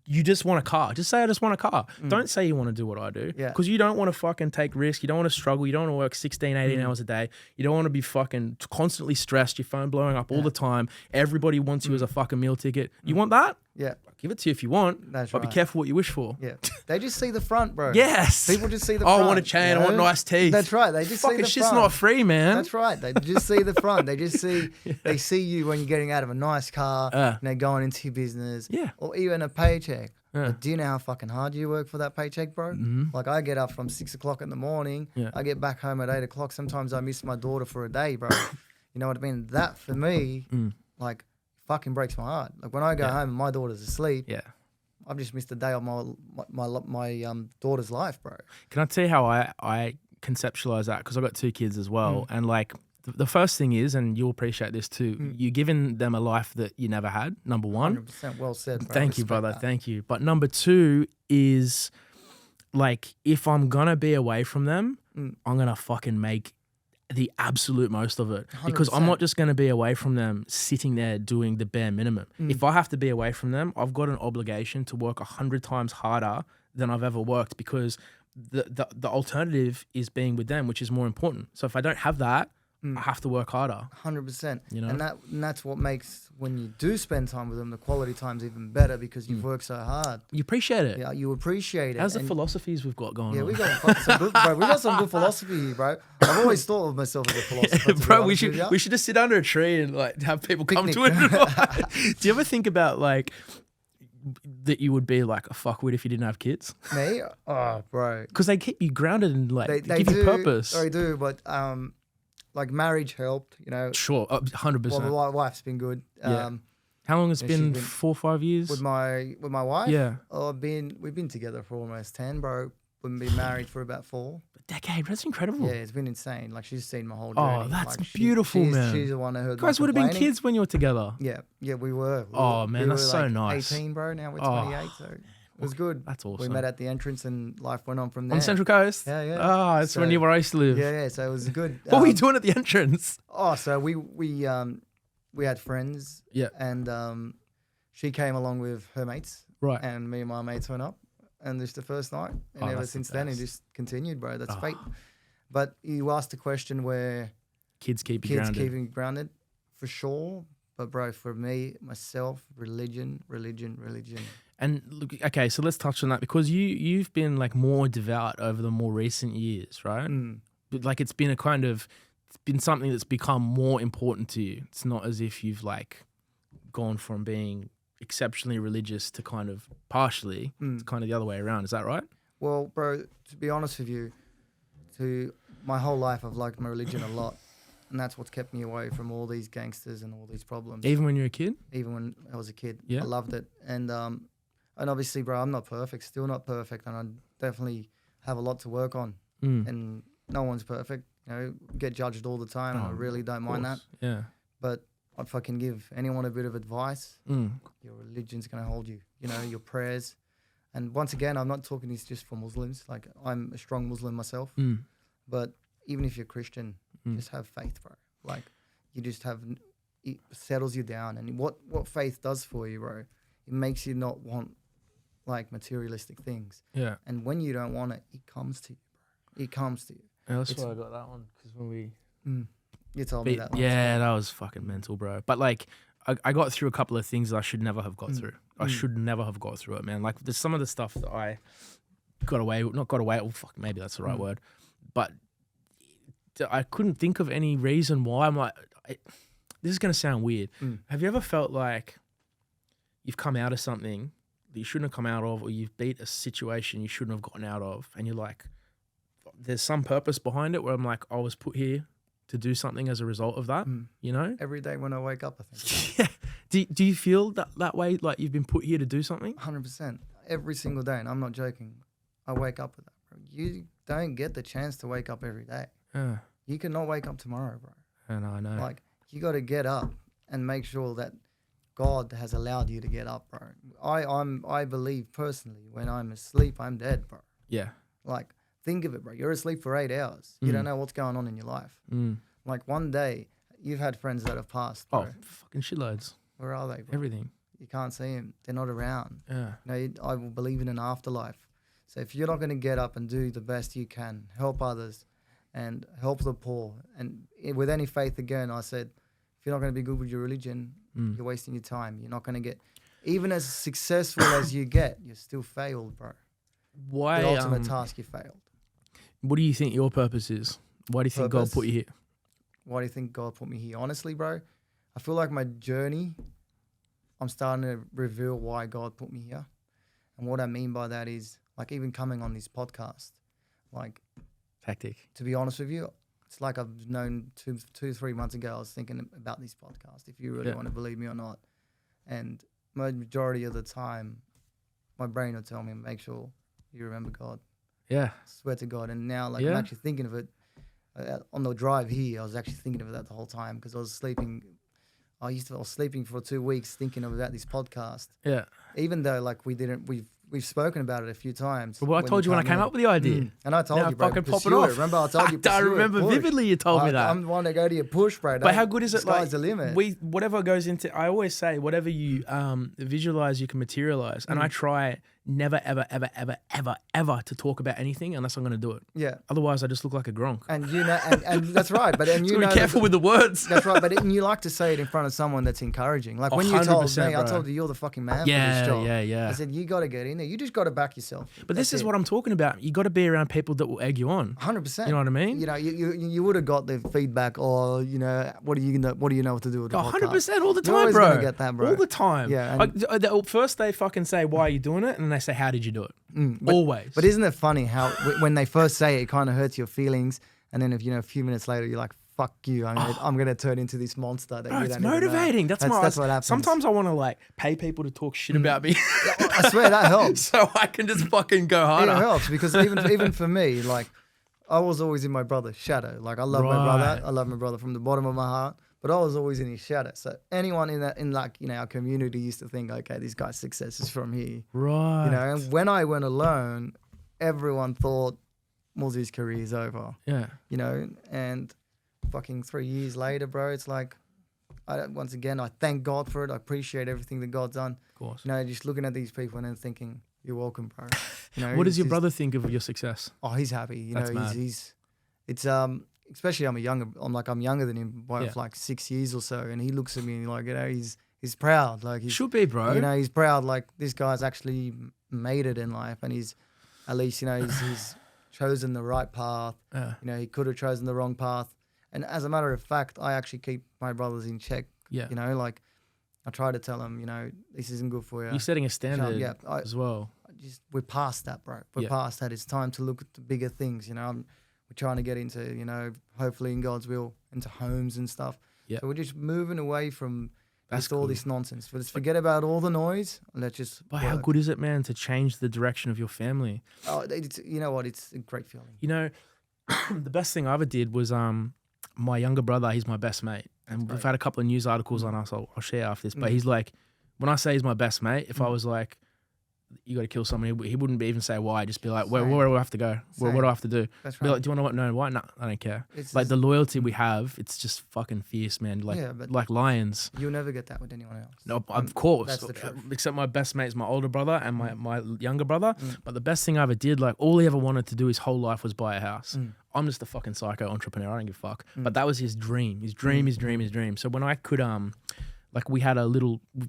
you just want a car. Just say I just want a car. Don't say you want to do what I do. Yeah. Because you don't want to fucking take risks. You don't want to struggle. You don't want to work 16, 18 hours a day. You don't want to be fucking constantly stressed. Your phone blowing up all the time. Everybody wants you as a fucking meal ticket. You want that? Yeah, Give it to you if you want. That's but be right. careful what you wish for. yeah. They just see the front, bro. Yes. People just see the Oh, front. I want a chain. you I want know? nice teeth. That's right. They just see Fucking the shit's front. not free, man. That's right. They just see the front. They just see they see you when you're getting out of a nice car, and they're going into your business, Yeah. or even a paycheck. Yeah. But do you know how fucking hard you work for that paycheck, bro? Like I get up from 6 o'clock in the morning. Yeah. I get back home at 8 o'clock. Sometimes I miss my daughter for a day, bro. You know what I mean? That for me, like, fucking breaks my heart. Like when I go home and my daughter's asleep, Yeah. I've just missed a day of my daughter's life, bro. Can I tell you how I conceptualize that? Because I've got 2 kids as well. And like the first thing is, and you'll appreciate this too, you're giving them a life that you never had, number one. 100% well said, bro. Thank you, Respect brother. that. Thank you. But number 2 is like, if I'm going to be away from them, I'm going to fucking make the absolute most of it, because I'm 100%. not just going to be away from them sitting there doing the bare minimum. If I have to be away from them, I've got an obligation to work 100 times harder than I've ever worked, because the alternative is being with them, which is more important. So if I don't have that, I have to work harder. 100%. You know? And that's what makes, when you do spend time with them, the quality time's even better because you've worked so hard. You appreciate it. Yeah, you appreciate it. How's the and- philosophies we've got going Yeah, on? we got some good, bro. We got some good philosophy here, bro. I've always thought of myself as a philosopher. to be Bro, we honest with ya. should just sit under a tree and like have people come to Picnic. it. Do you ever think about like that you would be like a fuckwit if you didn't have kids? Me? Oh, bro. Because they keep you grounded and like They give do, you purpose. They do, but like marriage helped, Sure, 100%. Well, my wife's been good. Yeah. How long has it been? been- 4 or 5 years? With my wife? Yeah. Oh, we've been together for almost 10, bro. We've been married for about 4. A decade. That's incredible. Yeah, it's been insane. Like, she's seen my whole journey. Oh, that's like, beautiful, man. She's the one that heard You guys would have been kids when you were together. Yeah, we were. Oh, man, we that's were so like nice. 18, bro. Now we're 28, so it was good. That's awesome. We met at the entrance and life went on from there. On Central Coast? Yeah, yeah. Oh, that's So- when you were I used to live. Yeah, so it was good. What were you doing at the entrance? Oh, so we had friends. Yeah. And she came along with her mates. Right. And me and my mates went up. And this is the first night. And ever that's the since then, it best. just continued, bro. That's Oh. fate. But you asked the question where Kids keep you kids grounded. keep me grounded, for sure. But, bro, for me, myself, religion. And look, okay, so let's touch on that because you've been like more devout over the more recent years, right? But like it's been something that's become more important to you. It's not as if you've like gone from being exceptionally religious to kind of partially. It's kind of the other way around. Is that right? Well, bro, to be honest with you, my whole life I've liked my religion a lot. And that's what's kept me away from all these gangsters and all these problems. Even when you're a kid? Even when I was a kid. Yeah. I loved it. And obviously, bro, I'm not perfect, still not perfect. And I definitely have a lot to work on. And no one's perfect. Get judged all the time. And I really don't mind that. Yeah. But if I can give anyone a bit of advice, your religion's going to hold you. Your prayers. And once again, I'm not talking this just for Muslims. Like, I'm a strong Muslim myself. But even if you're Christian, just have faith, bro. Like, you just it settles you down. And what faith does for you, bro, it makes you not want, like, materialistic things. Yeah. And when you don't want it, it comes to you, bro. It comes to you. Yeah, that's why I got that one. Because when we... You told me that one. Yeah, that was fucking mental, bro. But, like, I got through a couple of things that I should never have got through. I should never have got through it, man. Like, there's some of the stuff that I not got away, maybe that's the right word. But I couldn't think of any reason why. I'm like, this is going to sound weird. Have you ever felt like you've come out of something that you shouldn't have come out of, or you've beat a situation you shouldn't have gotten out of, and you're like, there's some purpose behind it where I'm like, I was put here to do something as a result of that, Every day when I wake up, I think. Yeah. Do you feel that way, like you've been put here to do something? 100%. Every single day, and I'm not joking. I wake up with that, bro. You don't get the chance to wake up every day. Yeah. You cannot wake up tomorrow, bro. And I know. Like, you got to get up and make sure that God has allowed you to get up, bro. I believe personally, when I'm asleep, I'm dead, bro. Yeah. Like, think of it, bro. You're asleep for 8 hours. You don't know what's going on in your life. Like, one day, you've had friends that have passed, bro. Oh, fucking shitloads. Where are they, bro? Everything. You can't see them. They're not around. Yeah. I will believe in an afterlife. So if you're not going to get up and do the best you can, help others and help the poor. And with any faith, again, I said, if you're not going to be good with your religion, you're wasting your time. You're not going to get, even as successful as you get, you're still failed, bro. Why? The ultimate task, you failed. What do you think your purpose is? Why do you think God put you here? Why do you think God put me here? Honestly, bro, I feel like my journey, I'm starting to reveal why God put me here. And what I mean by that is, like, even coming on this podcast, like, Tactic. to be honest with you, it's like I've known 3 months ago, I was thinking about this podcast, if you really want to believe me or not. And majority of the time, my brain will tell me, make sure you remember God. Yeah. Swear to God. And now, like, I'm actually thinking of it. On the drive here, I was actually thinking of that the whole time because I was sleeping. I was sleeping for 2 weeks thinking about this podcast. Yeah. Even though, like, we've spoken about it a few times. Well, I told you when I came up with the idea. And I told now you, bro, fucking pursue popping off. it. Remember, I told you, I remember vividly you told me that. I'm the one to go to your push, bro. But how good is it? Sky's the limit. Whatever goes into, I always say, whatever you visualize, you can materialize. And I try never, ever, ever, ever, ever, ever to talk about anything unless I'm going to do it. Yeah. Otherwise, I just look like a gronk. And you know, and that's right. But then you be know, careful with the words. That's right. But you like to say it in front of someone that's encouraging. Like when you told me, I told you you're the fucking man for this job. Yeah. I said you got to get in there. You just got to back yourself. But this is what I'm talking about. You got to be around people that will egg you on. 100%. You know what I mean? You know, you would have got the feedback, or you know, what do you know what to do with the 100% all the time, You're always bro. gonna get that, bro. All the time. Yeah. First they fucking say, why are you doing it? And then they say, how did you do it? Always. But isn't it funny how when they first say it, it kind of hurts your feelings, and then if you know a few minutes later, you're like, fuck you. I'm gonna turn into this monster. That Bro, you it's don't even know." motivating. That's what happens. Sometimes I want to like pay people to talk shit about me. I swear that helps. So I can just fucking go harder. It helps because even for me, like I was always in my brother's shadow. Like I love my brother. I love my brother from the bottom of my heart. But I was always in his shadow. So anyone in our community used to think, okay, this guy's success is from here. Right. You know, and when I went alone, everyone thought Muzzy's career is over. Yeah. You know, and fucking 3 years later, bro, it's like, once again, I thank God for it. I appreciate everything that God's done. Of course. You know, just looking at these people and then thinking, you're welcome, bro. You know, What does your brother think of your success? Oh, he's happy. You That's know, mad. it's especially I'm younger than him by like 6 years or so, and he looks at me like, you know, he's proud. Like he should be, bro. You know, he's proud. Like this guy's actually made it in life, and he's at least, you know, he's chosen the right path. Yeah. You know, he could have chosen the wrong path. And as a matter of fact, I actually keep my brothers in check. Yeah. You know, like I try to tell them, you know, this isn't good for you. You're setting a standard as well. We're past that, bro. We're past that. It's time to look at the bigger things. You know, we're trying to get into, you know, hopefully in God's will, into homes and stuff. Yeah. So we're just moving away from That's all this nonsense. Let's forget about all the noise. Let's just. But how good is it, man, to change the direction of your family? Oh, you know what? It's a great feeling. You know, the best thing I ever did was my younger brother. He's my best mate, and we've had a couple of news articles on us. I'll share after this. But he's like, when I say he's my best mate, if I was like, you got to kill someone, he wouldn't even say why. Just be like, where do I have to go? What do I have to do? That's be like, do you want to know why? No, I don't care. It's like the loyalty we have, it's just fucking fierce, man. Like, like lions. You'll never get that with anyone else. No, of course. That's the truth. Except my best mate is my older brother and my younger brother. But the best thing I ever did, like all he ever wanted to do his whole life was buy a house. I'm just a fucking psycho entrepreneur. I don't give a fuck. But that was his dream. His dream. So when I could like we had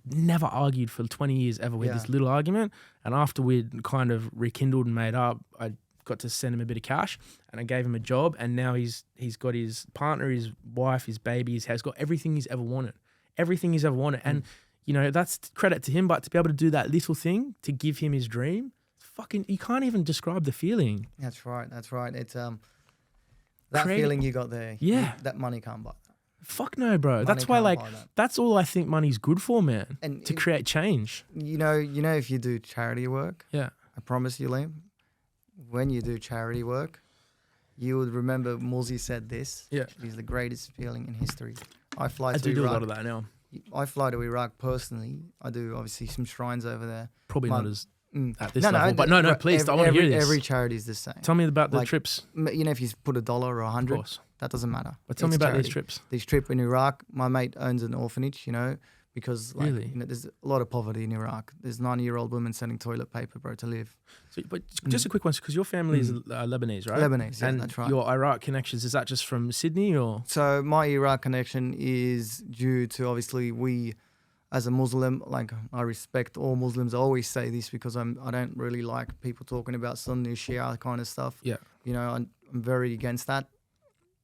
never argued for 20 years ever. We had this little argument, and after we'd kind of rekindled and made up, I got to send him a bit of cash, and I gave him a job, and now he's got his partner, his wife, his baby, his house, got everything he's ever wanted. And you know, that's credit to him, but to be able to do that little thing to give him his dream, fucking, you can't even describe the feeling. That's right. It's that feeling you got there. Yeah. That money can't buy. Fuck no, bro. That's why, like, that's all I think money's good for, man. And to create change. You know, if you do charity work, I promise you, Liam, when you do charity work, you would remember Muzzy said this. Yeah. It is the greatest feeling in history. I do a lot of that now. I fly to Iraq personally. I do obviously some shrines over there. Probably not as at this level, but no, please, I want to hear this. Every charity is the same. Tell me about the trips. You know, if you put $1 or 100, that doesn't matter. But tell me about these trips. This trip in Iraq, my mate owns an orphanage, you know, because like, really? You know, there's a lot of poverty in Iraq. There's 90-year-old women selling toilet paper, bro, to live. So, but just a quick one, because your family is Lebanese, right? Lebanese, yeah, and that's right. Your Iraq connections, is that just from Sydney or? So my Iraq connection is due to, obviously, we, as a Muslim, like I respect all Muslims. I always say this because I don't really like people talking about Sunni, Shia kind of stuff. Yeah. You know, I'm very against that.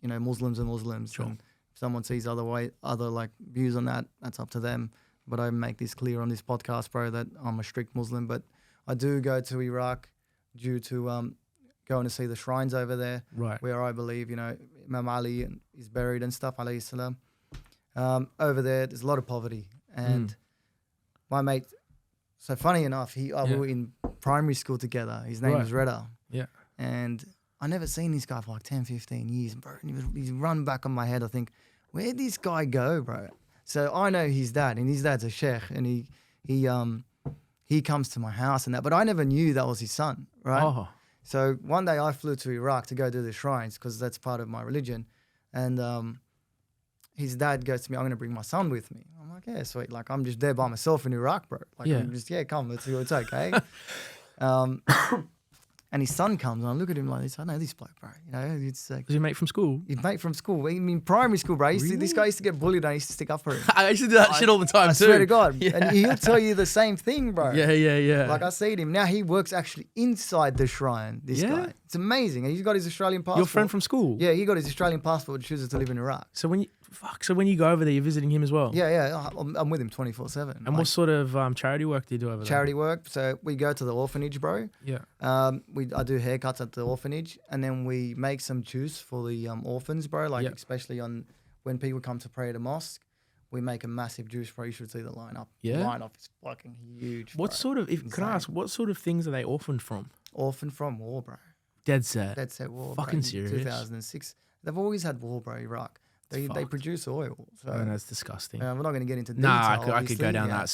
You know, Muslims are Muslims. Sure. And if someone sees other like views on that, that's up to them. But I make this clear on this podcast, bro, that I'm a strict Muslim. But I do go to Iraq due to going to see the shrines over there. Right. Where I believe, you know, Imam Ali is buried and stuff, alayhi salam. Over there, there's a lot of poverty. And my mate, so funny enough, we were in primary school together. His name was Reda. Yeah. And I never seen this guy for like 10, 15 years, bro. And he's run back on my head. I think, where'd this guy go, bro? So I know his dad, and his dad's a sheikh, and he comes to my house and that, but I never knew that was his son, right? Oh. So one day I flew to Iraq to go do the shrines because that's part of my religion, and his dad goes to me, I'm going to bring my son with me. I'm like, yeah, sweet. Like, I'm just there by myself in Iraq, bro. Like, I'm just, come, it's okay. And his son comes, and I look at him like this. I know this bloke, bro. You know, it's like... Was your mate from school? His mate from school. I mean, primary school, bro. This guy used to get bullied, and I used to stick up for him. I used to do that shit all the time, too. I swear to God. Yeah. And he'll tell you the same thing, bro. Yeah. Like, I see him. Now he works actually inside the shrine, this guy. It's amazing. And he's got his Australian passport. Your friend from school? Yeah, he got his Australian passport and chooses to live in Iraq. So when you... Fuck. So when you go over there, you're visiting him as well? Yeah. I'm with him 24/7. And what sort of charity work do you do over there? Charity work. So we go to the orphanage, bro. Yeah. I do haircuts at the orphanage, and then we make some juice for the orphans, bro. Like especially when people come to pray at a mosque, we make a massive juice, bro. You should see the lineup. Yeah. The lineup is fucking huge. What bro. sort of? Can I ask what sort of things are they orphaned from? Orphaned from war, bro. Dead set. Dead set war. Fucking bro. serious. 2006. They've always had war, bro. Iraq. They produce oil. So that's disgusting. we're not going to get into detail. Nah, I could go down that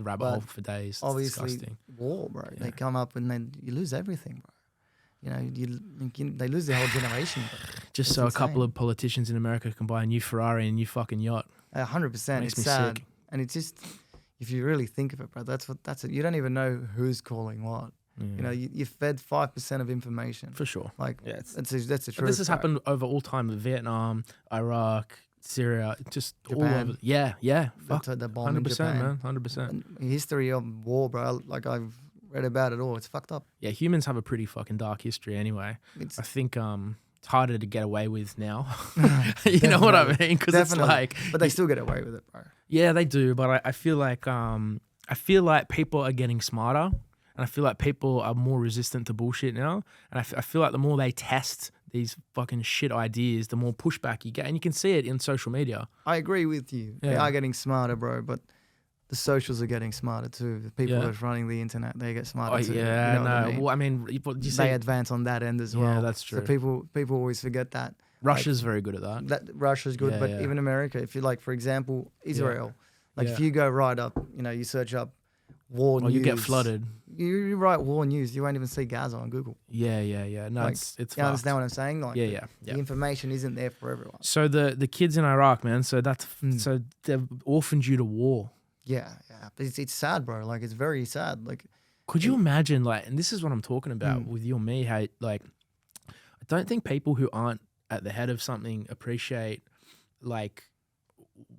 rabbit hole for days. It's obviously, disgusting. war, bro. Yeah. They come up and then you lose everything, bro. You know, they lose their whole generation, bro. Just so insane. A couple of politicians in America can buy a new Ferrari and a new fucking yacht. 100%. It's sad. Sick. And it's just, if you really think of it, bro, that's it. You don't even know who's calling what. Yeah. You know, you're fed 5% of information. For sure. Like, that's the truth. This has happened over all time with Vietnam, Iraq, Syria, just Japan. all over. Yeah. Fuck. The bomb 100%, in Japan. man. 100%. History of war, bro. Like, I've read about it all. It's fucked up. Yeah, humans have a pretty fucking dark history anyway. I think it's harder to get away with now. You know what I mean? Because it's like... But they still get away with it, bro. Yeah, they do. But I feel like people are getting smarter. And I feel like people are more resistant to bullshit now. And I feel like the more they test these fucking shit ideas, the more pushback you get. And you can see it in social media. I agree with you. Yeah. They are getting smarter, bro. But the socials are getting smarter too. The people that's running the internet, they get smarter too. Yeah, you know Well, I mean, they advance on that end as well. Yeah, that's true. So people always forget that. Russia's very good at that. Russia's good, but even America, if you like, for example, Israel, if you go right up, you search up war news. You get flooded. You write war news, you won't even see Gaza on Google. Yeah. No, it's you understand what I'm saying? Like, yeah. The information isn't there for everyone. So the kids in Iraq, man. So so they've orphaned you to war. Yeah. But it's sad, bro. Like, it's very sad. Like, could you imagine? Like, and this is what I'm talking about with you and me. How like, I don't think people who aren't at the head of something appreciate like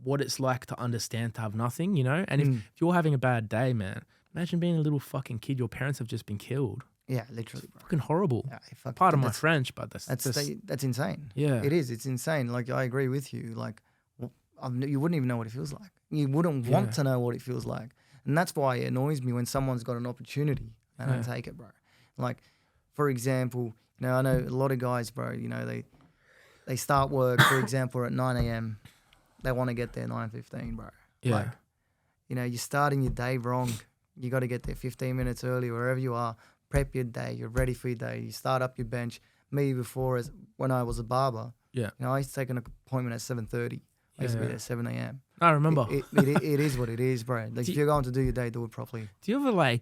what it's like to understand to have nothing, you know? And if you're having a bad day, man, imagine being a little fucking kid. Your parents have just been killed. Yeah, literally, bro. Fucking horrible. Yeah, Pardon my French, but that's insane. Yeah. It is. It's insane. Like, I agree with you. Like, you wouldn't even know what it feels like. You wouldn't want to know what it feels like. And that's why it annoys me when someone's got an opportunity and don't take it, bro. Like, for example, I know a lot of guys, bro, they start work, for example, at 9 a.m. They want to get there 9:15, bro. Yeah. Like, you're starting your day wrong. You got to get there 15 minutes early, wherever you are. Prep your day. You're ready for your day. You start up your bench. Me before, when I was a barber, I used to take an appointment at 7:30. I used to be there at 7 a.m. I remember. It is what it is, bro. Like, if you're going to do your day, do it properly. Do you ever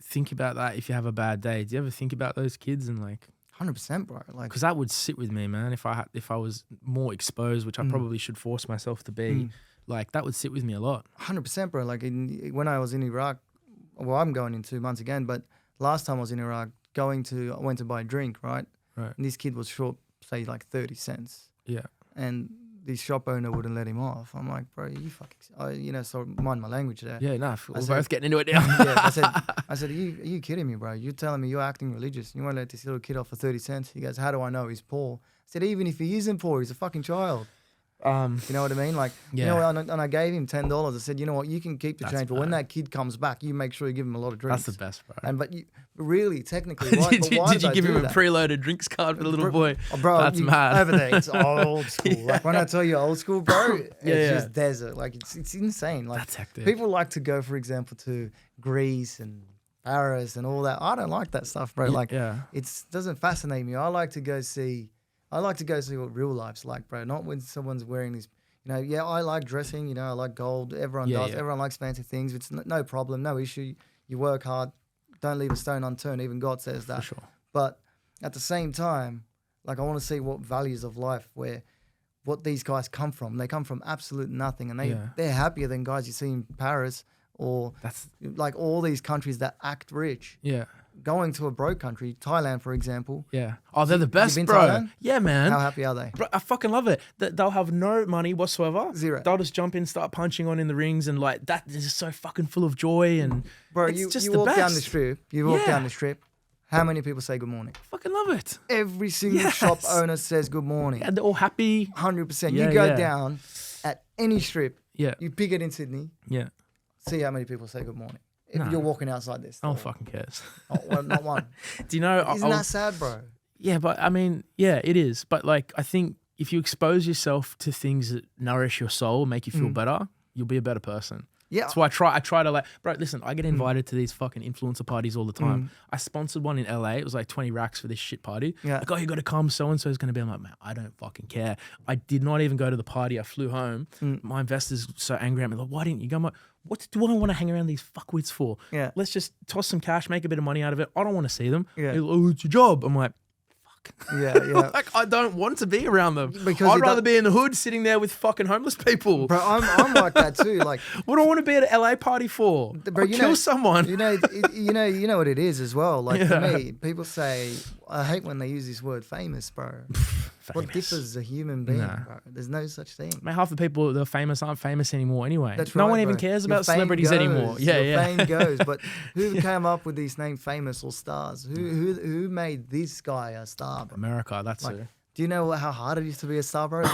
think about that if you have a bad day? Do you ever think about those kids and 100%, bro. Like, because that would sit with me, man. If I was more exposed, which I probably should force myself to be, that would sit with me a lot. 100%, bro. Like, when I was in Iraq, well, I'm going in 2 months again, but last time I was in Iraq, I went to buy a drink, right? Right. And this kid was short, say, 30 cents. Yeah. And the shop owner wouldn't let him off. I'm like, bro, you fucking, so mind my language there. Yeah, no, we're both getting into it now. I said, are you kidding me, bro? You're telling me you're acting religious. You won't let this little kid off for 30 cents. He goes, how do I know he's poor? I said, even if he isn't poor, he's a fucking child. You know what I mean? Like, and I gave him $10. I said, you know what, you can keep the change, but when that kid comes back, you make sure you give him a lot of drinks. That's the best, bro. But really, technically, why did you give him that? a preloaded drinks card for the little boy? Bro, that's mad. Over there, it's old school. Like, when I tell you old school, bro, it's just desert. Like, it's insane. Like, that's hectic. People like to go, for example, to Greece and Paris and all that. I don't like that stuff, bro. It doesn't fascinate me. I like to go see what real life's like, bro. Not when someone's wearing these. I like dressing. I like gold. Everyone does. Yeah. Everyone likes fancy things. It's no problem, no issue. You work hard. Don't leave a stone unturned. Even God says that. For sure. But at the same time, I want to see what values of life, what these guys come from. They come from absolute nothing, and they're happier than guys you see in Paris or all these countries that act rich. Yeah. Going to a broke country, Thailand, for example. Yeah. Oh, they're the best, bro. Thailand? Yeah, man. How happy are they? Bro, I fucking love it. They'll have no money whatsoever. Zero. They'll just jump in, start punching on in the rings, and that is just so fucking full of joy. And bro, it's you just walk best. down the strip. You walk down the strip. How many people say good morning? I fucking love it. Every single shop owner says good morning. And they're all happy. 100%. You go down at any strip. Yeah. You pick it in Sydney. Yeah. See how many people say good morning. If No. you're walking outside this. No one fucking cares. Not one. Do you know? Isn't that sad, bro? Yeah, but I mean, yeah, it is. But like, I think if you expose yourself to things that nourish your soul, make you feel better, you'll be a better person. Yeah. That's why I try to like, bro, listen, I get invited to these fucking influencer parties all the time. I sponsored one in LA. It was like 20 racks for this shit party. Yeah. Like, oh, you got to come. So-and-so is going to be. I'm like, man, I don't fucking care. I did not even go to the party. I flew home. My investors so angry at me. Like, why didn't you go? I'm like, what do I want to hang around these fuckwits for? Yeah. Let's just toss some cash, make a bit of money out of it. I don't want to see them. Yeah. Like, oh, it's your job. I'm like, Yeah. like, I don't want to be around them. Because I'd rather be in the hood sitting there with fucking homeless people. Bro, I'm like that too. Like, what do I want to be at an LA party for? Bro, I'll kill someone. You know what it is as well. Like for me, people say, I hate when they use this word famous, bro. What differs a human being, bro? There's no such thing. Man, half the people that are famous aren't famous anymore anyway. That's no right, one even bro. cares Your about fame celebrities goes, anymore. Your Yeah. fame goes. But who came up with these names famous or stars? Who made this guy a star, bro? America, that's Like, it. do you know how hard it is to be a star, bro?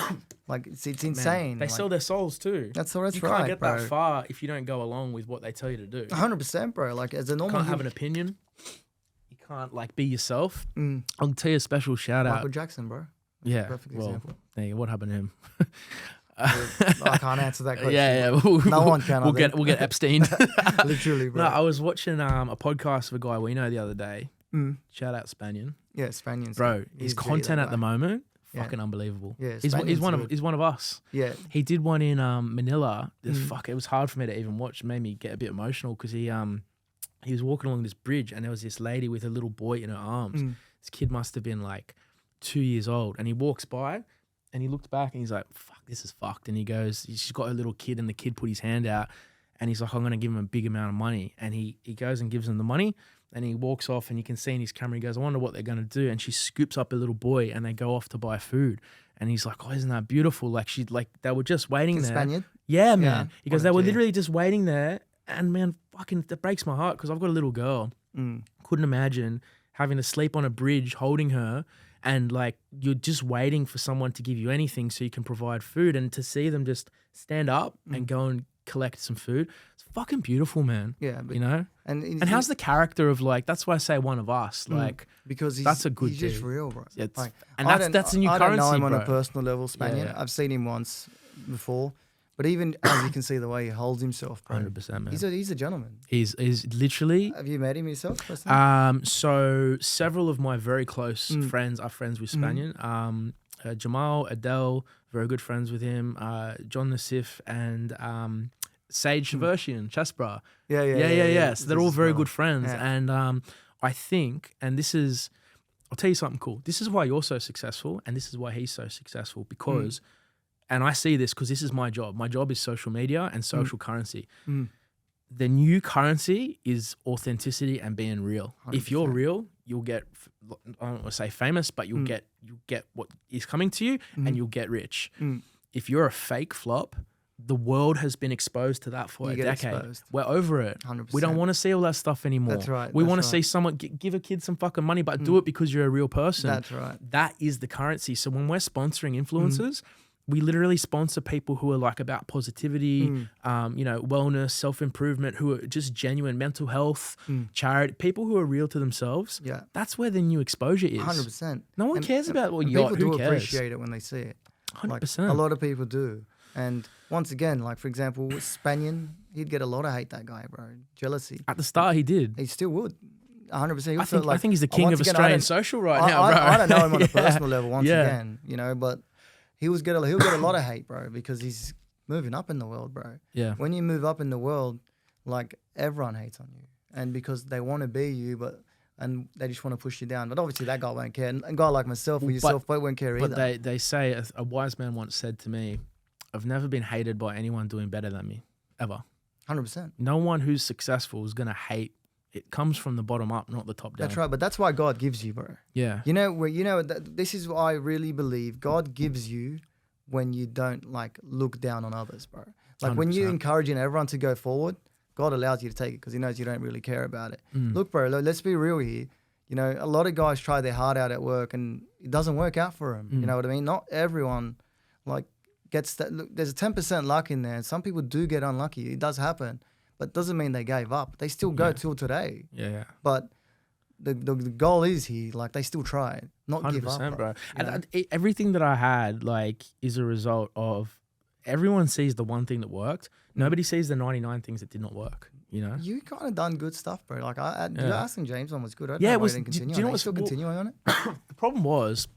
Like it's insane. They sell their souls too. That's You right, can't get bro. that far if you don't go along with what they tell you to do. 100%, bro. Like as a You normal can't have an opinion. You can't like be yourself. I'll tell you a special shout Michael out. Jackson, bro. Yeah. Perfect Well, example. hey, what happened to him? I can't answer that question. Yeah. No one can. We'll get Epstein. Literally, bro. No, I was watching a podcast of a guy we know the other day. Shout out Spanian. Yeah, Spaniards. Bro, He's his G, content that at the guy. moment, Yeah. fucking unbelievable. Yeah, he's Spaniards one of us. Yeah. He did one in Manila. Fuck, it was hard for me to even watch. It made me get a bit emotional because he was walking along this bridge and there was this lady with a little boy in her arms. This kid must have been like 2 years old, and he walks by and he looked back and he's like, fuck, this is fucked. And he goes, she's got a little kid, and the kid put his hand out and he's like, I'm going to give him a big amount of money. And he goes and gives him the money, and he walks off, and you can see in his camera, he goes, I wonder what they're going to do. And she scoops up a little boy and they go off to buy food. And he's like, oh, isn't that beautiful? Like they were just waiting there. Spaniard? Yeah, man. Yeah. He goes, What they a were G. literally just waiting there. And man, fucking, that breaks my heart because I've got a little girl. Couldn't imagine having to sleep on a bridge holding her, and like you're just waiting for someone to give you anything so you can provide food, and to see them just stand up and go and collect some food. It's fucking beautiful, man. Yeah, but, you know? and how's the character of like, that's why I say one of us, like, because that's a good he's just dude. real, bro. It's, Like, and I that's a new I currency, don't know him on bro. a personal level, Spaniard. Yeah. I've seen him once before, but even as you can see the way he holds himself, bro. 100%, man. He's a gentleman. He's literally. Have you met him yourself? Personally? So several of my very close friends are friends with Spanian. Jamal, Adele, very good friends with him. John Nassif and Sage Shaversian, Chesbra. Yeah. So they're all very good friends. Yeah. And I think, and this is, I'll tell you something cool. This is why you're so successful, and this is why he's so successful, because, and I see this because this is my job. My job is social media and social currency. The new currency is authenticity and being real. 100%. If you're real, you'll get, I don't want to say famous, but you'll get what is coming to you, and you'll get rich. If you're a fake flop, the world has been exposed to that for You a get decade. exposed. We're over it. 100%. We don't want to see all that stuff anymore. That's right, We that's want to right. see someone give a kid some fucking money, but do it because you're a real person. That's right. That is the currency. So when we're sponsoring influencers, we literally sponsor people who are like about positivity, wellness, self-improvement, who are just genuine mental health, charity, people who are real to themselves. Yeah. That's where the new exposure is. 100%. No one cares about what and you're, people who do cares? appreciate it when they see it. 100%. Like, a lot of people do. And once again, like for example, with Spanian, he'd get a lot of hate, that guy, bro. Jealousy. At the start, he did. He still would. 100%. I think he's the king of Australian social right now, bro. I don't know him on a Yeah. personal level once Yeah. again, but he'll get a lot of hate, bro, because he's moving up in the world, bro. Yeah. When you move up in the world, like everyone hates on you. And because they want to be you, and they just want to push you down. But obviously that guy won't care. And a guy like myself or yourself won't care either. But they say, a wise man once said to me, I've never been hated by anyone doing better than me, ever. 100%. No one who's successful is going to hate. It comes from the bottom up, not the top down. That's right. But that's why God gives you, bro. Yeah. This is why I really believe God gives you when you don't like look down on others, bro. Like when you're 100%. encouraging everyone to go forward, God allows you to take it because he knows you don't really care about it. Look, bro, let's be real here. A lot of guys try their heart out at work and it doesn't work out for them. You know what I mean? Not everyone, like, gets that. Look, there's a 10% luck in there. Some people do get unlucky. It does happen, but doesn't mean they gave up. They still go till today. Yeah. But the goal is here, like they still try, not give up, bro. And everything that I had, like, is a result of everyone sees the one thing that worked. Nobody sees the 99 things that did not work. You know, you kind of done good stuff, bro. Like your Aston James one was good. Yeah, it was. Do you know what's still continuing on it? The problem was,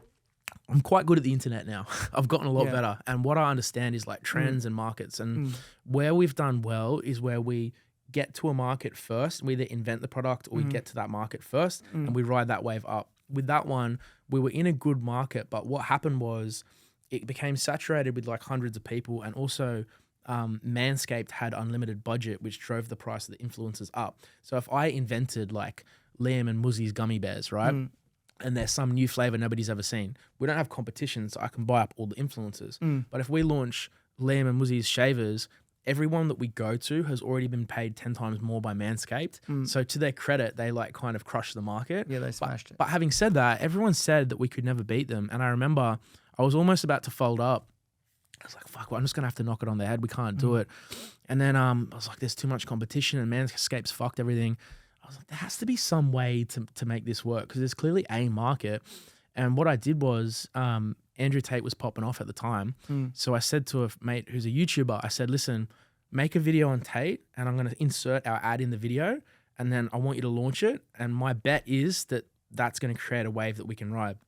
I'm quite good at the internet now. I've gotten a lot better, and what I understand is like trends and markets, and where we've done well is where we get to a market first. We either invent the product or we get to that market first, and we ride that wave up. With that one, we were in a good market, but what happened was it became saturated with like hundreds of people, and also Manscaped had unlimited budget, which drove the price of the influencers up. So if I invented like Liam and Muzzy's gummy bears, right? And there's some new flavor nobody's ever seen, we don't have competition, so I can buy up all the influencers. But if we launch Liam and Muzzy's shavers, everyone that we go to has already been paid 10 times more by Manscaped. So to their credit, they like kind of crushed the market. Yeah, they smashed it. But having said that, everyone said that we could never beat them. And I remember I was almost about to fold up. I was like, fuck, well, I'm just going to have to knock it on the head. We can't do it. And then I was like, there's too much competition and Manscaped's fucked everything. I was like, there has to be some way to make this work because there's clearly a market. And what I did was Andrew Tate was popping off at the time. So I said to a mate who's a YouTuber, I said, listen, make a video on Tate and I'm going to insert our ad in the video and then I want you to launch it. And my bet is that that's going to create a wave that we can ride.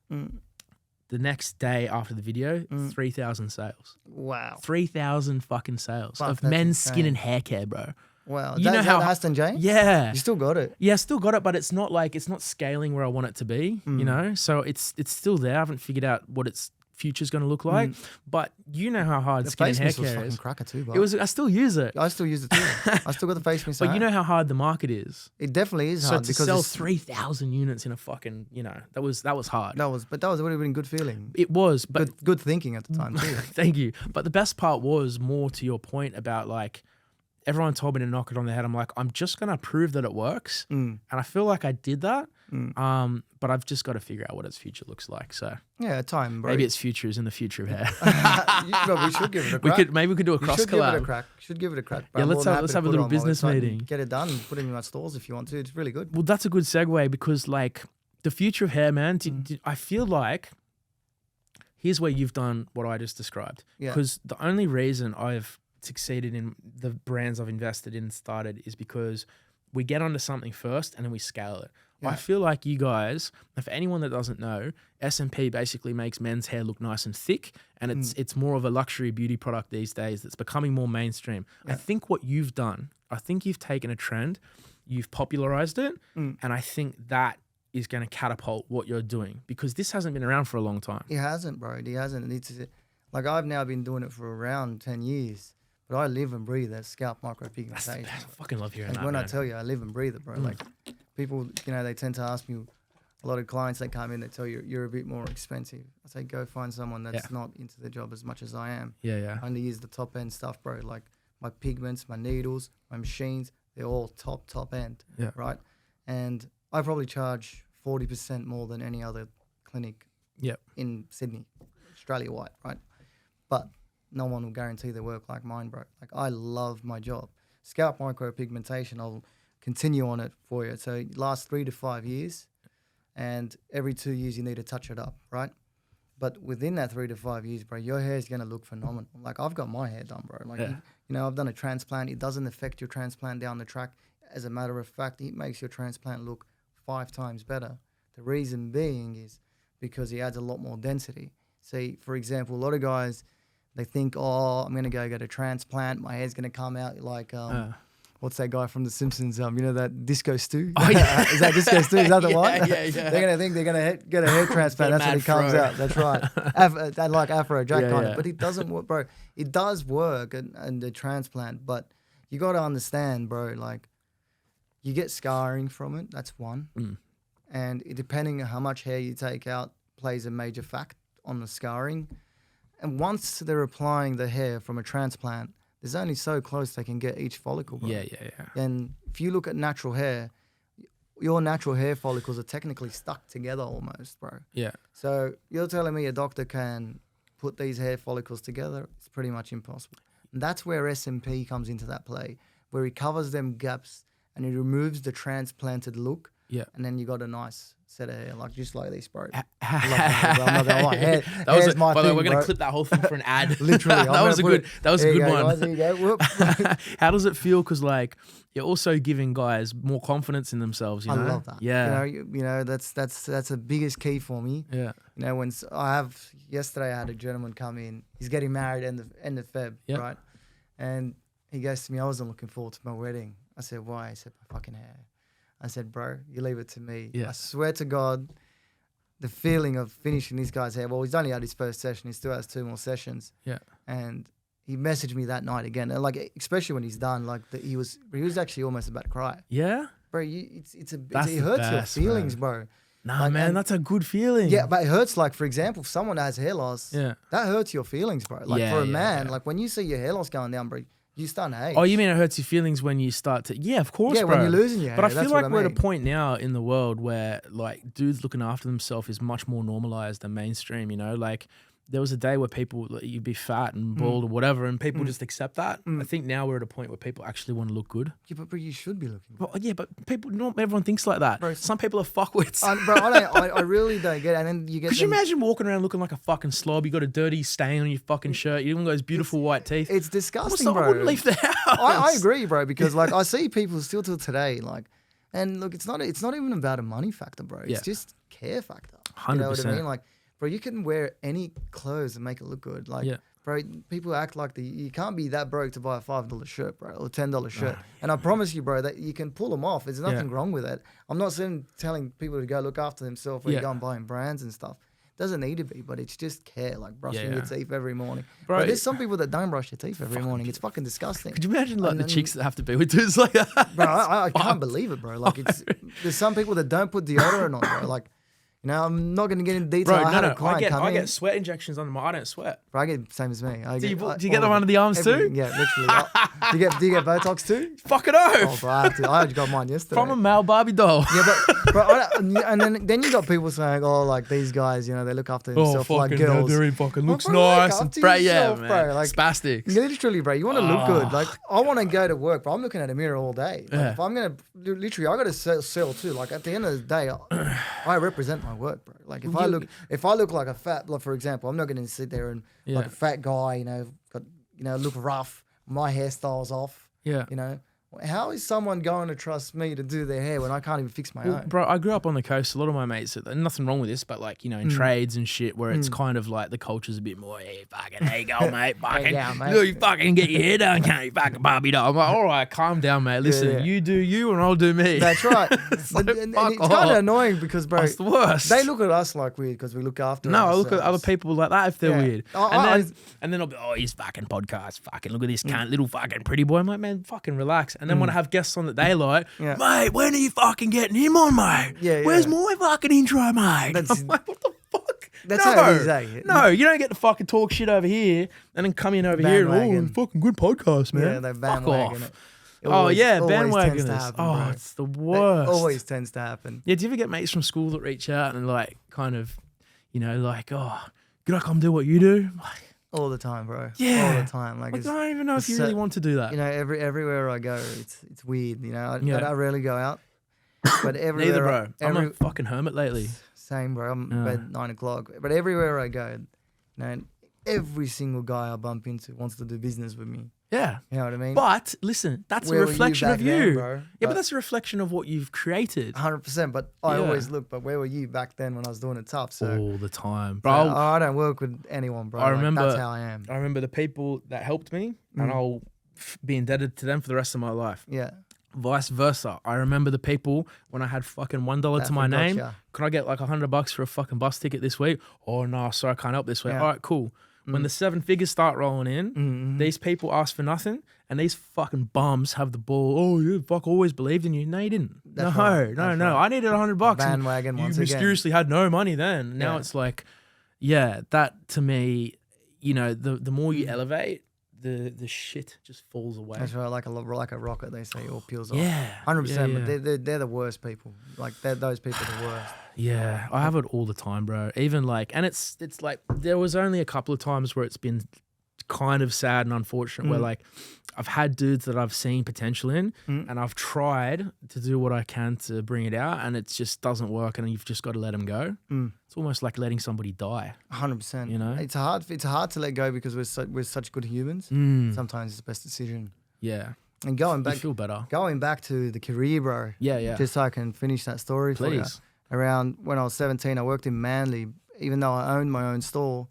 The next day after the video, 3,000 sales. Wow. 3,000 fucking sales of men's skin and hair care, bro. Wow. You know how Aston James? Yeah. You still got it? Yeah, still got it, but it's not like, it's not scaling where I want it to be, you know? So it's still there. I haven't figured out what its future's going to look like, but you know how hard skin and hair care is. Fucking cracker too, bro. It was, I still use it. I still use it too. I still got the face mist. But you know how hard the market is. It definitely is So hard to because sell 3,000 units in a fucking, you know, that was hard. that would have been a good feeling. It was, but Good thinking at the time too. thank you. But the best part was more to your point about like, everyone told me to knock it on the head. I'm like, I'm just going to prove that it works. And I feel like I did that. But I've just got to figure out what its future looks like. So yeah, time, bro. maybe its future is in the future of hair. We should give it a crack. Maybe we could do a cross collab. Should give it a crack. Bro. Yeah, let's have a little business meeting. Get it done. Put it in my stores if you want to. It's really good. Well, that's a good segue because like the future of hair, man, I feel like here's where you've done what I just described. Because the only reason I've succeeded in the brands I've invested in and started is because we get onto something first and then we scale it. I feel like you guys, and for anyone that doesn't know, S&P basically makes men's hair look nice and thick, and it's more of a luxury beauty product these days that's becoming more mainstream. I think what you've done, I think you've taken a trend, you've popularized it, and I think that is going to catapult what you're doing because this hasn't been around for a long time. It hasn't, bro. It hasn't. Like I've now been doing it for around 10 years. But I live and breathe that scalp micropigmentation. I fucking love hearing that, when man. I tell you, I live and breathe it, bro. Like people, you know, they tend to ask me, a lot of clients, they come in, they tell you, you're a bit more expensive. I say, go find someone that's not into the job as much as I am. I only use the top end stuff, bro. Like my pigments, my needles, my machines, they're all top end, right? And I probably charge 40% more than any other clinic in Sydney, Australia-wide, right? But no one will guarantee their work like mine, bro. Like I love my job. Scalp micropigmentation, I'll continue on it for you. So it lasts 3 to 5 years, and every 2 years you need to touch it up, right? But within that 3 to 5 years, bro, your hair is going to look phenomenal. Like I've got my hair done, bro. Like, you know, I've done a transplant. It doesn't affect your transplant down the track. As a matter of fact, it makes your transplant look 5 times better. The reason being is because he adds a lot more density. See, for example, a lot of guys, they think, oh, I'm going to go get a transplant. My hair's going to come out like, what's that guy from The Simpsons? You know, that Disco Stew? Oh, yeah. Is that Disco Stew? Is that the one? Yeah. They're going to think they're going to get a hair transplant. That's when he comes out. That's right. They like Afro Jack kind of. But it doesn't work, bro. It does work in the transplant, but you got to understand, bro, like you get scarring from it. That's one. And depending on how much hair you take out plays a major fact on the scarring. And once they're applying the hair from a transplant, there's only so close they can get each follicle, bro. Yeah. And if you look at natural hair, your natural hair follicles are technically stuck together almost, bro. Yeah. So you're telling me a doctor can put these hair follicles together, it's pretty much impossible. And that's where S&P comes into that play, where he covers them gaps and he removes the transplanted look. Yeah. And then you got a nice set of hair, like just like this, bro. I love hair, bro. I'm not gonna lie. Hair's my by the way, thing, we're gonna bro. clip that whole thing for an ad. Literally, that was a good one. Guys, there you go. Whoop. How does it feel? Because like you're also giving guys more confidence in themselves. You know? I love that. Yeah. You know, that's the biggest key for me. Yeah. You know, yesterday I had a gentleman come in. He's getting married end of Feb, Yep. right? And he goes to me, I wasn't looking forward to my wedding. I said, why? He said, my fucking hair. I said, bro, you leave it to me. Yeah. I swear to God, the feeling of finishing this guy's hair. Well, he's only had his first session. He still has 2 more sessions. Yeah. And he messaged me that night again. And like, especially when he's done, like he was actually almost about to cry. Yeah. Bro, it That's hurts the best, your feelings, man. bro. Nah, Like, man, and- that's a good feeling. Yeah, but it hurts. Like, for example, if someone has hair loss, Yeah. that hurts your feelings, bro. Like Yeah, for a yeah, man, yeah. like when you see your hair loss going down, bro, you start to hate. Oh, you mean it hurts your feelings when you start to? Yeah, of course, yeah, bro. when you're losing your hair. But I that's feel what like we're at a mean. point now in the world where like dudes looking after themselves is much more normalized than mainstream, you know? Like there was a day where people, like, you'd be fat and bald or whatever and people just accept that. I think now we're at a point where people actually want to look good. Yeah, but bro, you should be looking. Well, yeah, but people, not everyone thinks like that. Bro, Some people are fuckwits. Bro, I really don't get it. And then you get Could you them- imagine walking around looking like a fucking slob? You got a dirty stain on your fucking shirt. You even got those beautiful white teeth. It's disgusting, I bro. wouldn't leave the house. I agree, bro, because like I see people still till today, like, and look, it's not even about a money factor, bro. It's Yeah. just care factor. 100%. You know what I mean? Like, bro, you can wear any clothes and make it look good. Like, Yeah. bro, people act like you can't be that broke to buy a $5 shirt, bro, or $10 shirt. And I promise you, bro, that you can pull them off. There's nothing wrong with it. I'm not telling people to go look after themselves or you go and buying brands and stuff. Doesn't need to be, but it's just care, like brushing your teeth every morning. Bro, But there's some people that don't brush their teeth every morning. It's fucking disgusting. Could you imagine like And the then- chicks that have to be with dudes like that? Bro, I can't believe it, bro. Like there's some people that don't put deodorant on, bro. Like, you know, I'm not gonna get into detail. Bro, I had a I client come in. get sweat injections under I don't sweat. Bro, I get the same as me. Do you get them under the arms too? Yeah, literally. Do you get Botox too? Fuck it off. Oh, bro, I got mine yesterday. From a male Barbie doll. Yeah, but and then you got people saying, oh, like these guys, you know, they look after themselves like fucking girls. They're in fucking looks bro, look nice and after yeah, yourself, man. bro, like- Spastics. Literally, bro, you want to look good. Like, I want to go to work, but I'm looking at a mirror all day. Like, Yeah. if I'm gonna literally, I got to sell too. Like, at the end of the day, I represent my work, bro. Like, if I look like a fat, like for example, I'm not gonna sit there and like a fat guy, you know, look rough. My hairstyle's off. Yeah. You know, how is someone going to trust me to do their hair when I can't even fix my own? Bro, I grew up on the coast. A lot of my mates, and nothing wrong with this, but like, you know, in trades and shit, where it's kind of like the culture's a bit more, hey, fucking, there you go, mate. Fucking, go, mate. look, you fucking get your hair done, can't you? Fucking Barbie doll. I'm like, all right, calm down, mate. Listen, yeah. you do you and I'll do me. That's right. It's But- like, and fuck it's kind off. of annoying because, bro, That's the worst. they look at us like weird because we look after. No, I look at other ourselves. people like that if they're Yeah. weird. And then I'll be, oh, he's fucking podcast. Fucking look at this cunt, little fucking pretty boy. I'm like, man, fucking relax. And then when I have guests on that they like, Yeah. mate, when are you fucking getting him on, mate? Yeah, Where's yeah. my fucking intro, mate? That's- I'm like, what the fuck? That's no. how it is, eh? No, you don't get to fucking talk shit over here and then come in over here and, Bandwagon. fucking good podcast, man. Yeah, they Fuck bandwagon off. it. Oh, yeah, always tends to bandwagoners. happen, Oh, bro. it's the That worst. always tends to happen. Yeah, do you ever get mates from school that reach out and like kind of, you know, like, oh, could I come do what you do? Like, All the time, bro. Yeah. All the time. Like, I it's, don't even know if you so- really want to do that. you know, everywhere I go, it's weird. You know, Yeah. I rarely go out, but everywhere. Neither, bro. I'm Every, a fucking hermit lately. same, bro. I'm in Yeah. bed 9 o'clock. But everywhere I go, you know, every single guy I bump into wants to do business with me. Yeah. You know what I mean? But listen, that's Where a were you reflection back of then, you. bro? Yeah, But- but that's a reflection of what you've created 100%. But I Yeah. always look. But where were you back then when I was doing it tough? So, all the time. so Bro, I don't work with anyone, bro. I Like, remember- that's how I am. I remember the people that helped me and I'll be indebted to them for the rest of my life. Yeah. Vice versa. I remember the people when I had fucking $1 to That my forgot name. ya. Can I get like $100 for a fucking bus ticket this week? Oh no, sorry, I can't help this week. Yeah. All right, cool. When the 7 figures start rolling in, these people ask for nothing, and these fucking bums have the ball. Oh, you fuck always believed in you. No, you didn't. That's no, right. no, That's no. right. I needed $100. and Bandwagon you once again. mysteriously had no money then. Now Yeah. it's like, yeah, that to me, you know, the more you elevate, the shit just falls away. That's right, like a rocket, they say, or peels off. Yeah, 100%. yeah, yeah. But they're the worst people. Like those people are the worst. Yeah, I have it all the time, bro. Even like, and it's like there was only a couple of times where it's been kind of sad and unfortunate where like I've had dudes that I've seen potential in and I've tried to do what I can to bring it out and it just doesn't work and you've just got to let them go. It's almost like letting somebody die. 100%. You know? It's hard to let go because we're such good humans. Sometimes it's the best decision. Yeah. And going You feel better. Going back to the career, bro. Yeah. Just so I can finish that story for you. Please. Around when I was 17, I worked in Manly. Even though I owned my own store,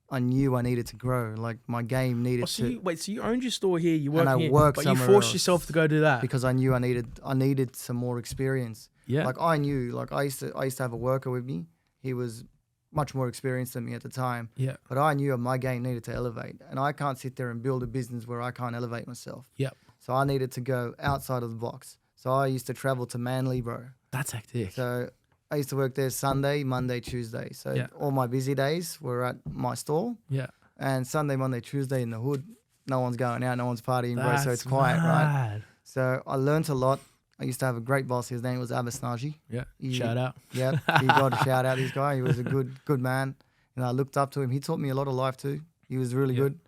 I knew I needed to grow. Like my game needed So you owned your store here, you worked and I here, worked but you somewhere forced else yourself to go do that. because I knew I needed some more experience. Yeah. Like I knew, like I used to have a worker with me. He was much more experienced than me at the time. Yeah. But I knew my game needed to elevate, and I can't sit there and build a business where I can't elevate myself. Yep. So I needed to go outside of the box. So I used to travel to Manly, bro. That's hectic. So I used to work there Sunday, Monday, Tuesday. So all my busy days were at my store. Yeah. And Sunday, Monday, Tuesday in the hood, no one's going out, no one's partying, bro. So it's That's quiet, right? mad. So I learned a lot. I used to have a great boss. His name was Abasnaji. Yeah. Shout out. Yeah, he got a shout out. This guy, he was a good man, and I looked up to him. He taught me a lot of life too. He was really good.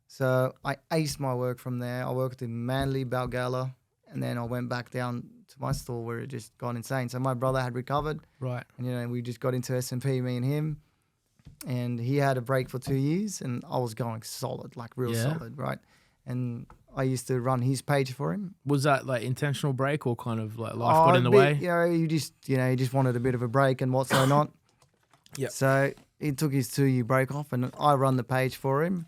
So I aced my work from there. I worked in Manly, Balgala, and then I went back down to my store where it just gone insane. So my brother had recovered, Right. and we just got into S&P, me and him, and he had a break for 2 years, and I was going solid, like real solid, right? And I used to run his page for him. Was that like intentional break or kind of like life got in the way? You just wanted a bit of a break and what's so not. Yeah. So he took his 2-year break off, and I run the page for him.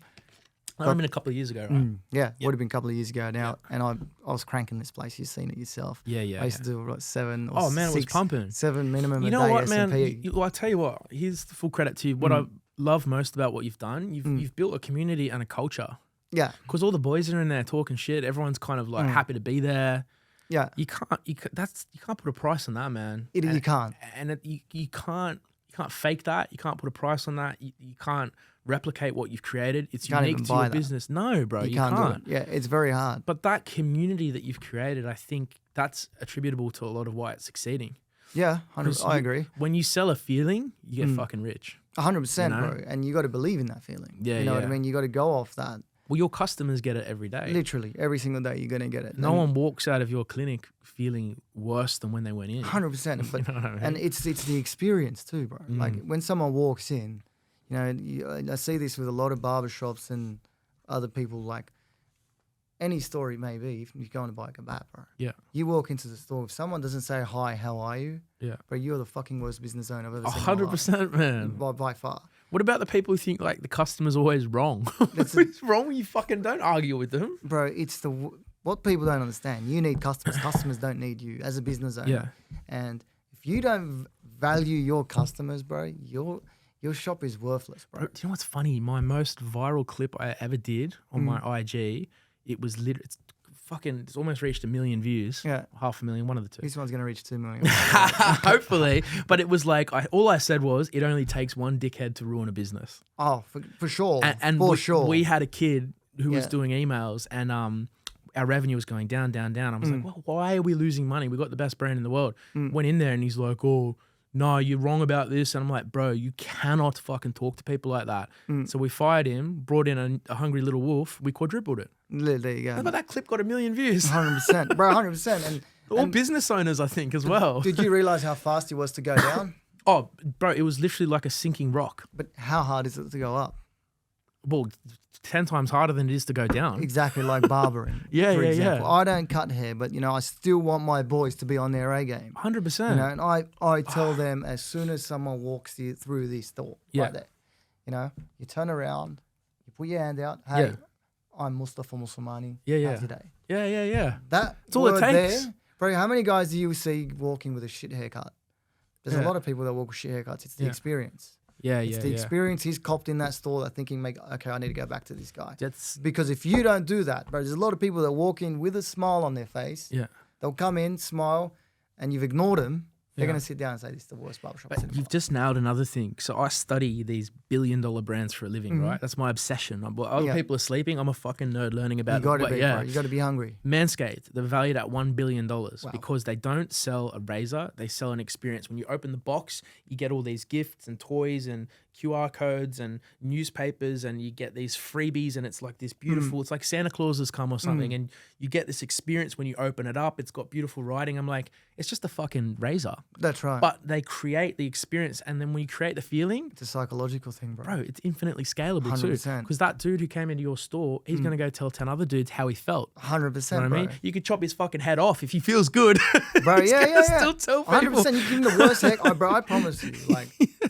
That would have been a couple of years ago, right? Would have been a couple of years ago now, and I was cranking this place. You've seen it yourself. Yeah. I used to do like 7 or Oh man, it was 6, pumping. 7 minimum You a know day what, man? S&P. I tell you what. Here's the full credit to you. What I love most about what you've done, you've built a community and a culture. Yeah. Because all the boys are in there talking shit. Everyone's kind of like happy to be there. Yeah. You can't put a price on that, man. You can't. And you can't fake that. You can't put a price on that. You can't replicate what you've created. It's unique to your business. No, bro, you can't. Do it. Yeah, it's very hard. But that community that you've created, I think that's attributable to a lot of why it's succeeding. Yeah, 100%. I agree. When you sell a feeling, you get fucking rich. 100%, bro. And you got to believe in that feeling. Yeah, you know what I mean? You got to go off that. Well, your customers get it every day. Literally, every single day you're going to get it. No one walks out of your clinic feeling worse than when they went in. 100%. But, You know what I mean? and it's the experience too, bro. Like when someone walks in, I see this with a lot of barbershops and other people, like any store it may be, if you're going to buy a kebab, bro. Yeah. You walk into the store, if someone doesn't say, hi, how are you? Yeah. Bro, you're the fucking worst business owner I've ever seen in my life. 100%, man. By far. What about the people who think like the customer's always wrong? What's wrong? You fucking don't argue with them. Bro, it's what people don't understand. You need customers. Customers don't need you as a business owner. Yeah. And if you don't value your customers, bro, your shop is worthless, bro. Bro, do you know what's funny? My most viral clip I ever did on my IG, it was it's almost reached 1 million views. Yeah. 500,000, one of the two. This one's going to reach 2 million. Hopefully. But it was like, all I said was, it only takes one dickhead to ruin a business. Oh, for sure. And for sure. We had a kid who was doing emails and our revenue was going down, down, down. I was like, well, why are we losing money? We got the best brand in the world. Went in there and he's like, oh, no, you're wrong about this. And I'm like, bro, you cannot fucking talk to people like that. So we fired him, brought in a hungry little wolf. We quadrupled it. There you go. But that clip got 1 million views. 100%. Bro, 100%. And Business owners, I think, as well. did you realize how fast it was to go down? Oh, bro, it was literally like a sinking rock. But how hard is it to go up? Well, 10 times harder than it is to go down. Exactly like barbering. Yeah, for yeah, example. yeah. I don't cut hair, but I still want my boys to be on their A game. 100%. And I tell them as soon as someone walks through this door, right there, you turn around, you put your hand out. Hey, I'm Moustafa Mousselmani. Yeah. How's your day? Yeah. That's all it takes. There, bro, how many guys do you see walking with a shit haircut? There's a lot of people that walk with shit haircuts. It's the experience. It's the experience he's copped in that store that thinking, okay, I need to go back to this guy. Because if you don't do that, bro, there's a lot of people that walk in with a smile on their face. Yeah. They'll come in, smile, and you've ignored them they're going to sit down and say, this is the worst barbershop. But you've just nailed another thing. So I study these billion-dollar brands for a living, Mm-hmm. right? That's my obsession. While other people are sleeping, I'm a fucking nerd learning about You got to them. be, bro. You got to be hungry. Manscaped, they're valued at $1 billion Wow. because they don't sell a razor, they sell an experience. When you open the box, you get all these gifts and toys and QR codes and newspapers, and you get these freebies, and it's like this beautiful, it's like Santa Claus has come or something, and you get this experience when you open it up. It's got beautiful writing. I'm like, it's just a fucking razor. That's right. But they create the experience, and then when you create the feeling, It's a psychological thing, bro. it's infinitely scalable too. 100%. Because that dude who came into your store, he's going to go tell 10 other dudes how he felt. 100%, You know what I bro. mean? You could chop his fucking head off if he feels good. Bro, He's yeah, gonna yeah. Still tell people. 100%. You give him the worst heck. Bro, I promise you.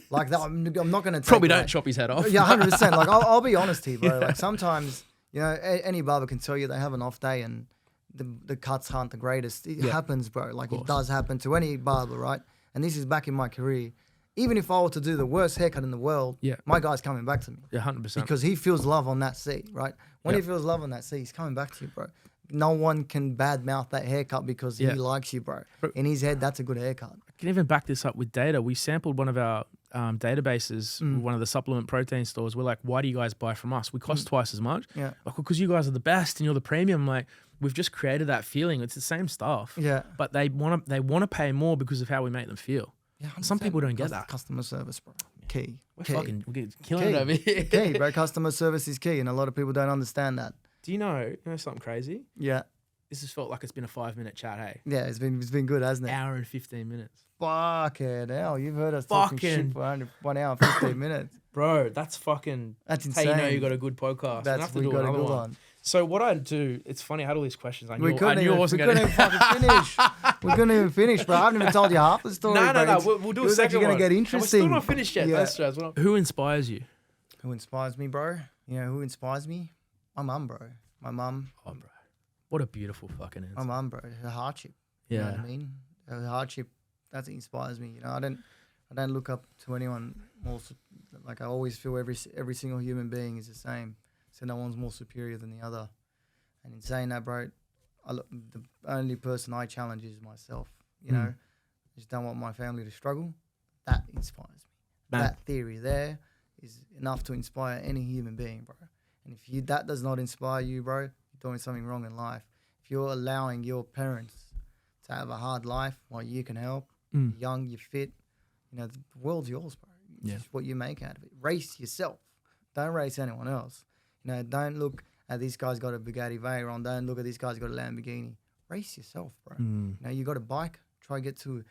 Like that, I'm not going to Probably don't chop his head off. Yeah, 100%. Like, I'll be honest here, bro. Like, sometimes, you know, any barber can tell you they have an off day and the cuts aren't the greatest. It happens, bro. Like, it does happen to any barber, right? And this is back in my career. Even if I were to do the worst haircut in the world, my guy's coming back to me. Yeah, 100%. Because he feels love on that seat, right? When he feels love on that seat, he's coming back to you, bro. No one can badmouth that haircut because he likes you, bro. In his head, that's a good haircut. I can even back this up with data. We sampled one of our databases, one of the supplement protein stores. We're like, why do you guys buy from us? We cost twice as much. Yeah. Like, because you guys are the best and you're the premium. Like, we've just created that feeling. It's the same stuff. Yeah. But they want to pay more because of how we make them feel. Yeah, Some people don't get that. Customer service, bro. Key. We're Key. fucking killing it over here. Key, bro. Customer service is key, and a lot of people don't understand that. Do you know something crazy? Yeah. This has felt like it's been a 5-minute chat, hey? Yeah, it's been good, hasn't it? Hour and 15 minutes. Fucking hell, you've heard us talking shit for 1 hour, 15 minutes. Bro, that's fucking... That's how insane. you know you got a good podcast. That's we we got a good one. So what I do, it's funny, I had all these questions. I We knew couldn't I even wasn't going to... fucking finish. We couldn't even finish, bro. I haven't even told you half the story. No, bro. we'll do it a was second actually one. going to get And interesting. we're still not finished yet. Yeah. That's stress. Who inspires you? Who inspires me, bro? You know who inspires me? My mum, bro. My mum. Oh, bro. What a beautiful fucking answer. My mum, bro. Her hardship. You know what I mean? Her hardship, that inspires me. You know, I don't look up to anyone more. Like, I always feel every single human being is the same. So no one's more superior than the other. And in saying that, bro, the only person I challenge is myself. You know, I just don't want my family to struggle. That inspires me. That theory there is enough to inspire any human being, bro. And if that does not inspire you, bro, you're doing something wrong in life. If you're allowing your parents to have a hard life while you can help, you're young, you're fit, you know, the world's yours, bro. It's just what you make out of it. Race yourself. Don't race anyone else. You know, don't look at this guy's got a Bugatti Veyron. Don't look at this guy's got a Lamborghini. Race yourself, bro. You know, you got a bike, try to get to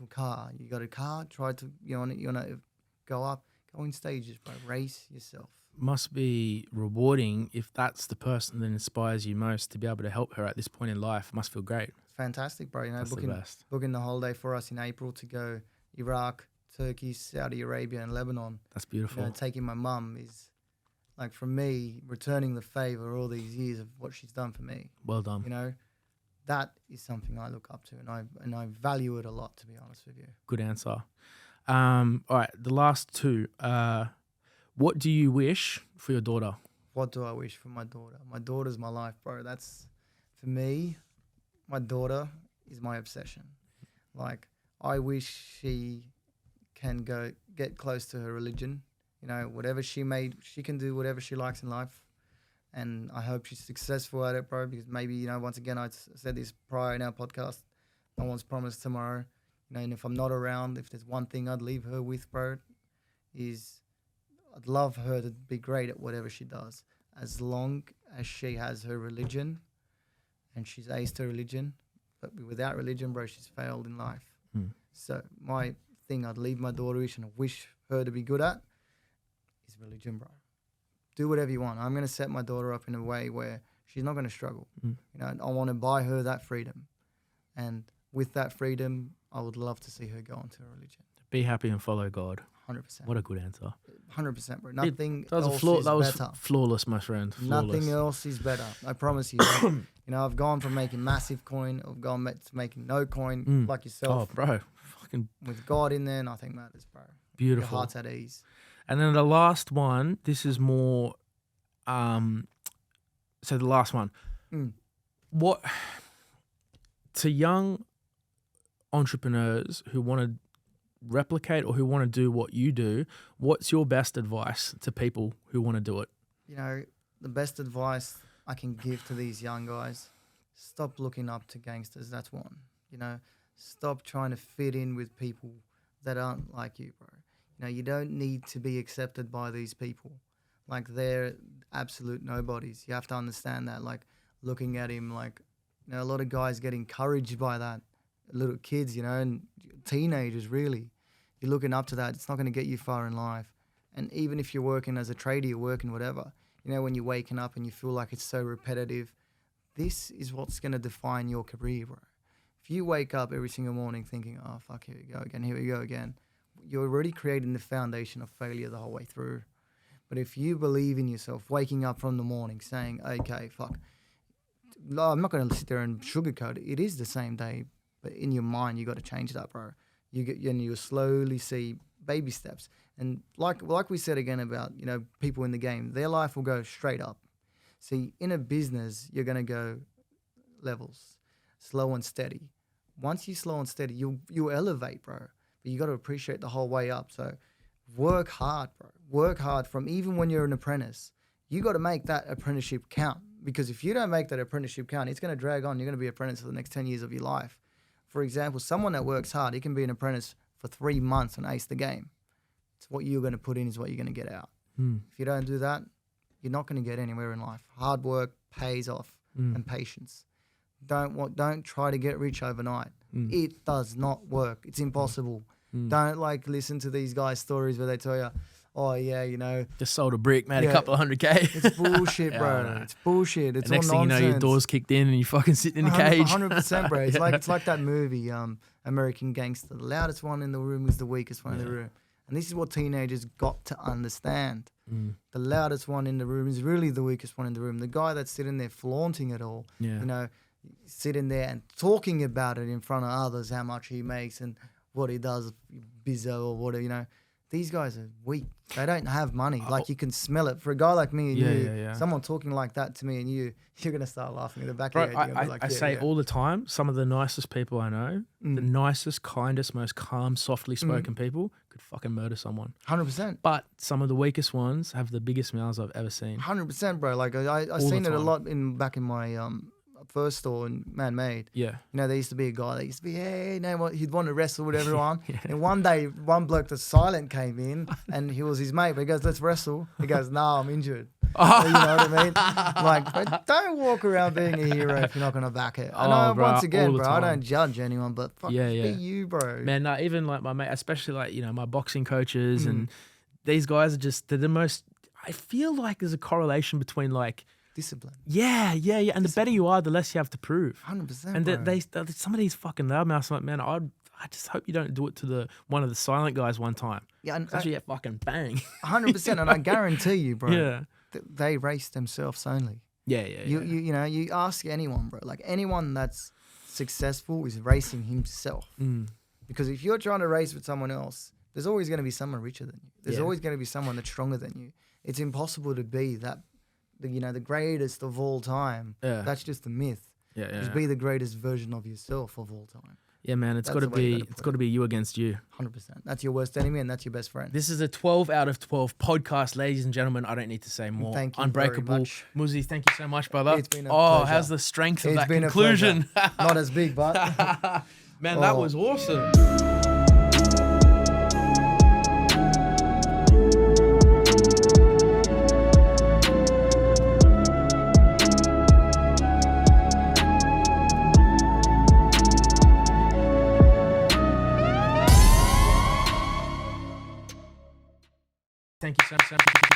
a car. You got a car, try to, you want to go up, go in stages, bro. Race yourself. Must be rewarding if that's the person that inspires you most to be able to help her at this point in life. Must feel great. Fantastic, bro. You know, That's the best. booking the holiday for us in April to go Iraq, Turkey, Saudi Arabia, and Lebanon. That's beautiful. You know, taking my mum is, like, for me, returning the favor all these years of what she's done for me. Well done. You know, that is something I look up to, and I value it a lot, to be honest with you. Good answer. All right, the last two. What do you wish for your daughter? What do I wish for my daughter? My daughter's my life, bro. That's, for me, my daughter is my obsession. Like, I wish she can get close to her religion. You know, whatever she can do whatever she likes in life. And I hope she's successful at it, bro, because maybe, you know, once again, I said this prior in our podcast, no one's promised tomorrow. You know, and if I'm not around, if there's one thing I'd leave her with, bro, is I'd love her to be great at whatever she does, as long as she has her religion and she's aced her religion. But without religion, bro, she's failed in life. So my thing I'd leave my daughter with and I wish her to be good at is religion, bro. Do whatever you want. I'm going to set my daughter up in a way where she's not going to struggle. You know, I want to buy her that freedom. And with that freedom, I would love to see her go into a religion. Be happy and follow God. 100%. What a good answer. 100%, bro. Nothing That was else is better. Flawless, my friend. Flawless. Nothing else is better. I promise you. You know, I've gone from making massive coin, I've gone to making no coin, like yourself. Oh, bro. Fucking With God in there, nothing matters, bro. beautiful. Your heart's at ease. And then the last one, this is more, so the last one, what, to young entrepreneurs who want to replicate or who want to do what you do, what's your best advice to people who want to do it? You know, the best advice I can give to these young guys, stop looking up to gangsters. That's one. You know, stop trying to fit in with people that aren't like you, bro. You know, you don't need to be accepted by these people. Like, they're absolute nobodies. You have to understand that. Like, looking at him, like, you know, a lot of guys get encouraged by that. Little kids, you know, and teenagers, really. You're looking up to that. It's not going to get you far in life. And even if you're working as a trader, you're working whatever, you know, when you're waking up and you feel like it's so repetitive, this is what's going to define your career, bro. If you wake up every single morning thinking, oh, fuck, here we go again, you're already creating the foundation of failure the whole way through. But if you believe in yourself, waking up from the morning saying, okay, fuck, no, I'm not going to sit there and sugarcoat it. It is the same day, but in your mind, you got to change that, bro. You'll slowly see baby steps. And like we said again about, you know, people in the game, their life will go straight up. See, in a business, you're going to go levels, slow and steady. Once you slow and steady, you'll elevate, bro. But you got to appreciate the whole way up. So work hard, bro. Work hard from even when you're an apprentice. You got to make that apprenticeship count. Because if you don't make that apprenticeship count, it's going to drag on. You're going to be an apprentice for the next 10 years of your life. For example, someone that works hard, he can be an apprentice for 3 months and ace the game. It's what you're going to put in is what you're going to get out. If you don't do that, you're not going to get anywhere in life. Hard work pays off and patience. Don't try to get rich overnight. It does not work. It's impossible. Don't like listen to these guys' stories where they tell you, oh yeah, you know, just sold a brick, made a couple of $100K. It's bullshit, bro. It's bullshit. It's and all next nonsense. thing you know, your door's kicked in and you fucking sitting in a cage. 100%, bro. It's like that movie, American Gangster. The loudest one in the room is the weakest one in the room. And this is what teenagers got to understand. The loudest one in the room is really the weakest one in the room. The guy that's sitting there flaunting it all, you know, sitting there and talking about it in front of others, how much he makes and what he does, bizzo or whatever, you know. These guys are weak. They don't have money. Like, you can smell it. For a guy like me and you, someone talking like that to me and you're going to start laughing at the back of your head. I say all the time, some of the nicest people I know, the nicest, kindest, most calm, softly spoken people could fucking murder someone. 100%. But some of the weakest ones have the biggest mouths I've ever seen. 100%, bro. Like, I seen it a lot back in my first store in Man-Made. Yeah. You know, there used to be a guy that used to be, hey, you know what, he'd want to wrestle with everyone. And one day, one bloke that's silent came in and he was his mate. But he goes, let's wrestle. He goes, nah, I'm injured. You know what I mean? Like, but don't walk around being a hero if you're not going to back it. I know, once again, bro, I don't judge anyone, but fuck, be you, bro. Man, no, even like my mate, especially like, you know, my boxing coaches and these guys are just, they're the most, I feel like there's a correlation between like, discipline. Yeah. And the better you are, the less you have to prove. 100%. And they some of these fucking loudmouths, like, man, I just hope you don't do it to one of the silent guys one time. Yeah, and actually, fucking bang. 100%, and I guarantee you, bro. They race themselves only. Yeah. You know, you ask anyone, bro. Like, anyone that's successful is racing himself. Because if you're trying to race with someone else, there's always going to be someone richer than you. There's always going to be someone that's stronger than you. It's impossible to be that. The greatest of all time. Yeah. That's just a myth. Just be the greatest version of yourself of all time. Yeah, man, it's got to be you against you. 100%. That's your worst enemy and that's your best friend. This is a 12 out of 12 podcast, ladies and gentlemen. I don't need to say more. Thank you Unbreakable. very much. Muzzy, thank you so much, brother. It's been a pleasure. How's the strength of it's that been conclusion? Not as big, but man, that was awesome. Thank you so much.